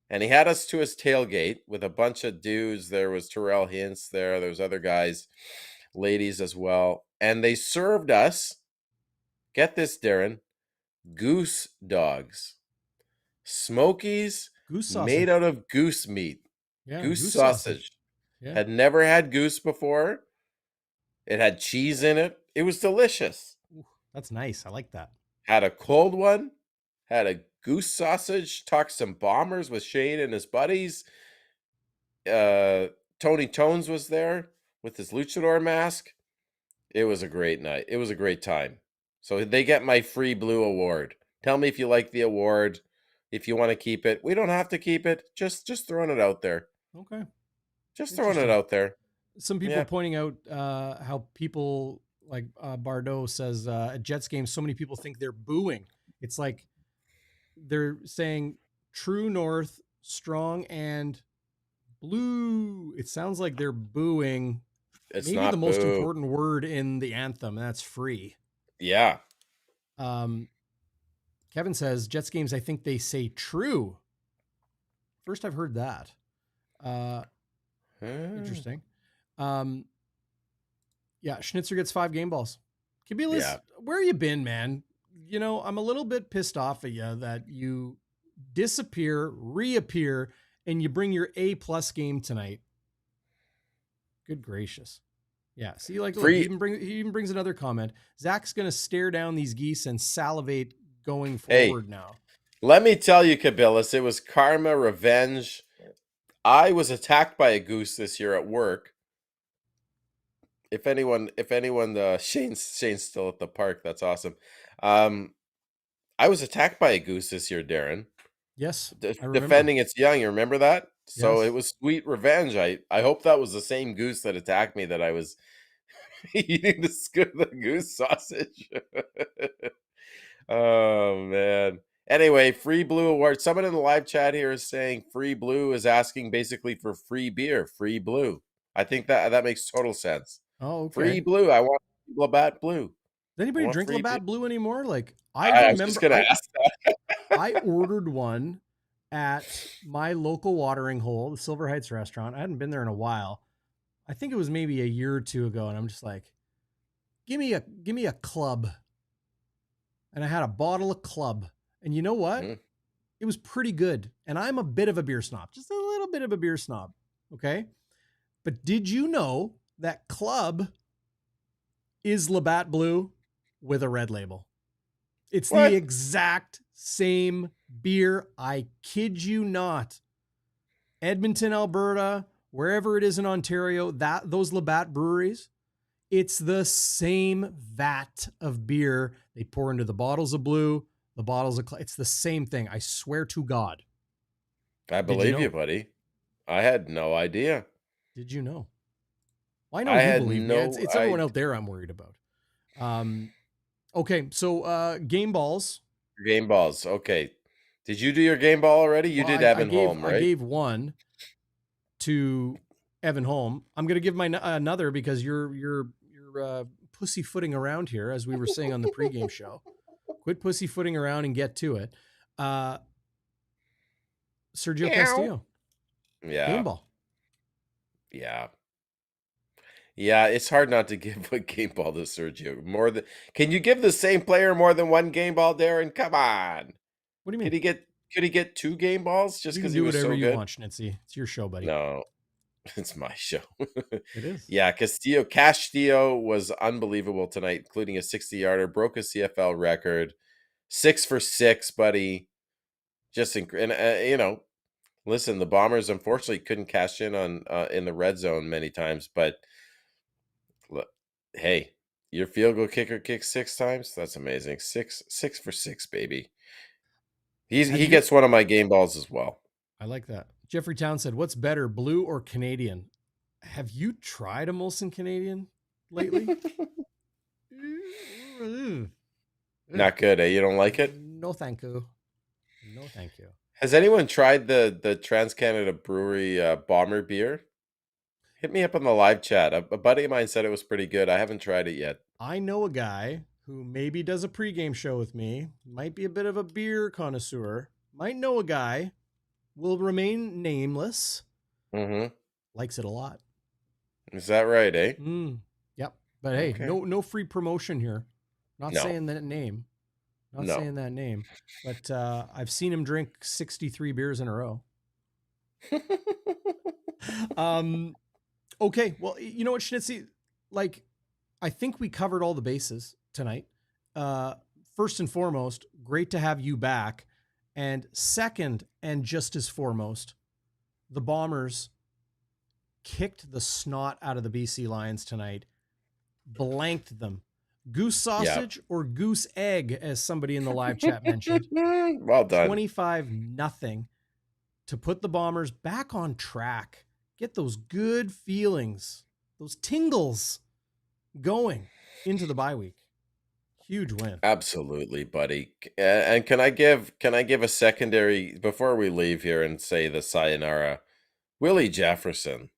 and he had us to his tailgate with a bunch of dudes. There was Tyrell Hintz there. There was other guys, ladies as well. And they served us, get this, Darren, goose dogs. Smokies Goose sausage. made out of goose meat. Yeah, goose sausage. Yeah. Had never had goose before. It had cheese in it. It was delicious. Ooh, that's nice. I like that. Had a cold one. Had a goose sausage. Talked some Bombers with Shane and his buddies. Tony Tones was there with his luchador mask. It was a great night. It was a great time. So they get my Free Blue award. Tell me if you like the award. If you want to keep it. We don't have to keep it. Just throwing it out there. Okay. Just throwing it out there. Some people pointing out how people like Bardot says at Jets games, so many people think they're booing. It's like they're saying True North, strong and blue. It sounds like they're booing. It's maybe not the most boo. important word in the anthem. That's free. Yeah. Kevin says Jets games, I think they say true. First I've heard that. Interesting. Yeah, Schnitzer gets 5 game balls. Kibilis, where you been, man? I'm a little bit pissed off at you that you disappear, reappear, and you bring your A+ game tonight. Good gracious. Yeah, see, look, he even brings another comment. Zach's gonna stare down these geese and salivate going forward now. Let me tell you, Kibilis, it was karma, revenge. I was attacked by a goose this year at work. If anyone, Shane's still at the park. That's awesome. I was attacked by a goose this year, Darren. Yes, defending its young. You remember that? So It was sweet revenge. I hope that was the same goose that attacked me that I was eating the goose sausage. Oh man. Anyway, free blue award. Someone in the live chat here is saying free blue is asking basically for free beer, free blue. I think that makes total sense. Oh, Free okay. blue. I want Labatt blue. Does anybody want drink free beer. Labatt Blue anymore? Like, I I was just remember gonna ask that. I ordered one at my local watering hole, the Silver Heights restaurant. I hadn't been there in a while. I think it was maybe a year or two ago, and I'm just like, give me a club. And I had a bottle of club. And you know what? Mhm. It was pretty good. And I'm a bit of a beer snob, just a little bit of a beer snob. Okay. But did you know that club is Labatt Blue with a red label? It's What? the exact same beer. I kid you not. Edmonton, Alberta, wherever it is in Ontario, those Labatt breweries, it's the same vat of beer they pour into the bottles of blue, the bottles of it's the same thing. I swear to God. I Did you believe know? you, buddy. I had no idea. Did you know? Well, I know I you had believe me. no It's everyone out there I'm worried about. Okay, so game balls. Game balls. Okay. Did you do your game ball already? You Well, did Evan Holm, right? I gave one to Evan Holm. I'm going to give my another because you're pussyfooting around here, as we were saying on the pregame show. Quit pussyfooting around and get to it. Sergio Castillo. Yeah. Game ball. Yeah. Yeah, it's hard not to give a game ball to Sergio. Can you give the same player more than one game ball, Darren? Come on. What do you mean? Could he get 2 game balls just because he was so good? You can do whatever you want, Schnitzy. It's your show, buddy. No. It's my show. It is. Yeah, Castillo was unbelievable tonight, including a 60-yarder, broke a CFL record, 6 for 6, buddy. Just and listen, the Bombers unfortunately couldn't cash in on in the red zone many times, but look, hey, your field goal kicker kicked 6 times. That's amazing. 6 for 6, baby. He gets one of my game balls as well. I like that. Jeffrey Town said, "What's better, blue or Canadian?" Have you tried a Molson Canadian lately? Not good, eh? You don't like it? No, thank you. No, thank you. Has anyone tried the Trans-Canada Brewery Baumer beer? Hit me up on the live chat. A buddy of mine said it was pretty good. I haven't tried it yet. I know a guy who maybe does a pregame show with me, might be a bit of a beer connoisseur, might know a guy, will remain nameless, likes it a lot. Is that right, eh? Yep. But hey, Okay. no free promotion here. Not saying that name. Not saying that name. But I've seen him drink 63 beers in a row. Okay. Well, you know what, Schnitzy? Like, I think we covered all the bases tonight. First and foremost, great to have you back. And second, and just as foremost, the Bombers kicked the snot out of the BC Lions tonight, blanked them. Goose sausage or goose egg, as somebody in the live chat mentioned. Well done. 25-0 to put the Bombers back on track. Get those good feelings, those tingles going into the bye week. Huge win. Absolutely, buddy. And can I give a secondary before we leave here and say the sayonara? Willie Jefferson,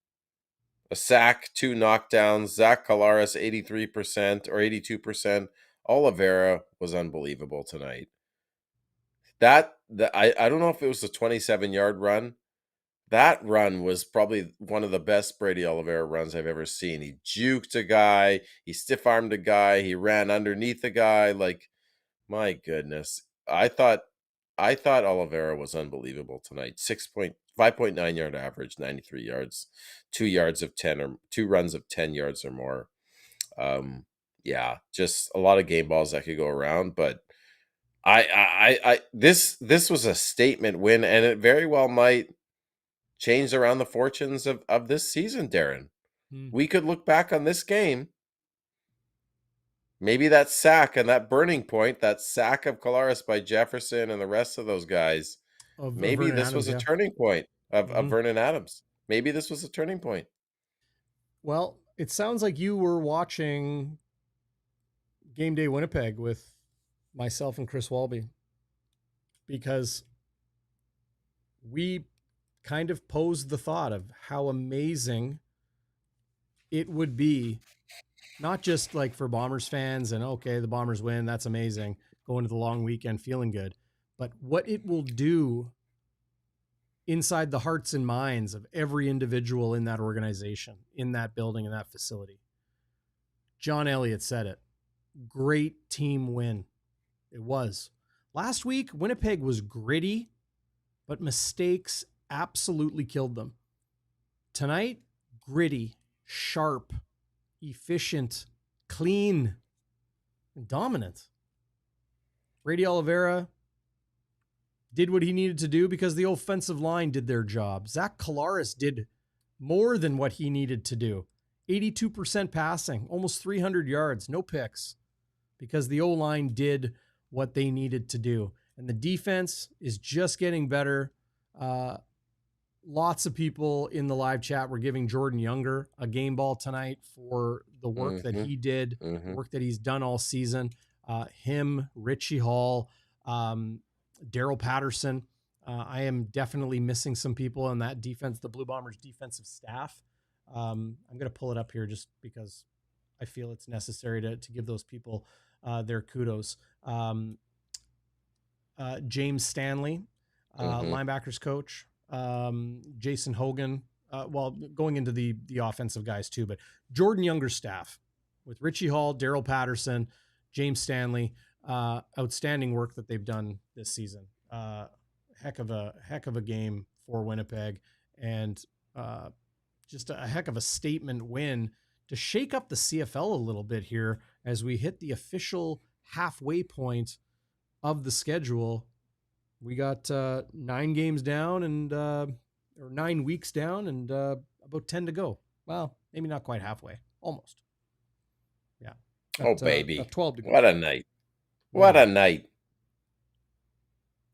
a sack, 2 knockdowns. Zach Collaros, 83% or 82%. Oliveira was unbelievable tonight. I don't know if it was a 27-yard run. That run was probably one of the best Brady Oliveira runs I've ever seen. He juked a guy, he stiff-armed a guy, he ran underneath a guy. Like, my goodness. I thought Oliveira was unbelievable tonight. 5.9-yard average, 93 yards, 2 runs of 10 yards or more. Yeah, just a lot of game balls that could go around, but this was a statement win, and it very well might change around the fortunes of this season, Darren. We could look back on this game. Maybe that sack and that burning point, that sack of Collaros by Jefferson and the rest of those guys, maybe this was a turning point of Vernon Adams. Maybe this was a turning point. Well, it sounds like you were watching Game Day Winnipeg with myself and Chris Walby. because we kind of posed the thought of how amazing it would be, not just like for Bombers fans and okay, the Bombers win, that's amazing, going to the long weekend feeling good, but what it will do inside the hearts and minds of every individual in that organization, in that building, in that facility. John Elliott said it. Great team win. It was. Last week, Winnipeg was gritty, but mistakes absolutely killed them. Tonight, gritty, sharp, efficient, clean, and dominant. Brady Oliveira did what he needed to do because the offensive line did their job. Zach Collaros did more than what he needed to do. 82% passing, almost 300 yards, no picks, because the O-line did what they needed to do. And the defense is just getting better. Lots of people in the live chat were giving Jordan Younger a game ball tonight for the work that he did, the work that he's done all season. Him, Richie Hall, Daryl Patterson. I am definitely missing some people in that defense, the Blue Bombers defensive staff. I'm going to pull it up here just because I feel it's necessary to give those people their kudos. James Stanley, linebackers coach, Jason Hogan, going into the offensive guys too, but Jordan Younger staff with Richie Hall, Daryl Patterson, James Stanley, outstanding work that they've done this season. Heck of a game for Winnipeg, and just a heck of a statement win to shake up the CFL a little bit here as we hit the official halfway point of the schedule. We got 9 games down and or 9 weeks down and about 10 to go. Well, maybe not quite halfway, almost. Yeah. Got, baby. 12 to go. What a night. What a night.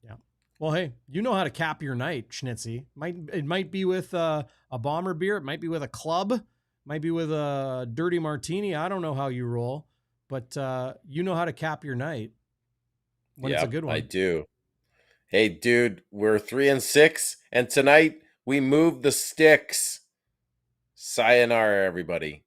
Yeah. Well, hey, you know how to cap your night, Schnitzy. It might be with a Bomber beer. It might be with a club. Might be with a dirty martini. I don't know how you roll, but you know how to cap your night when it's a good one. I do. Hey, dude, we're 3-6, and tonight we move the sticks. Sayonara, everybody.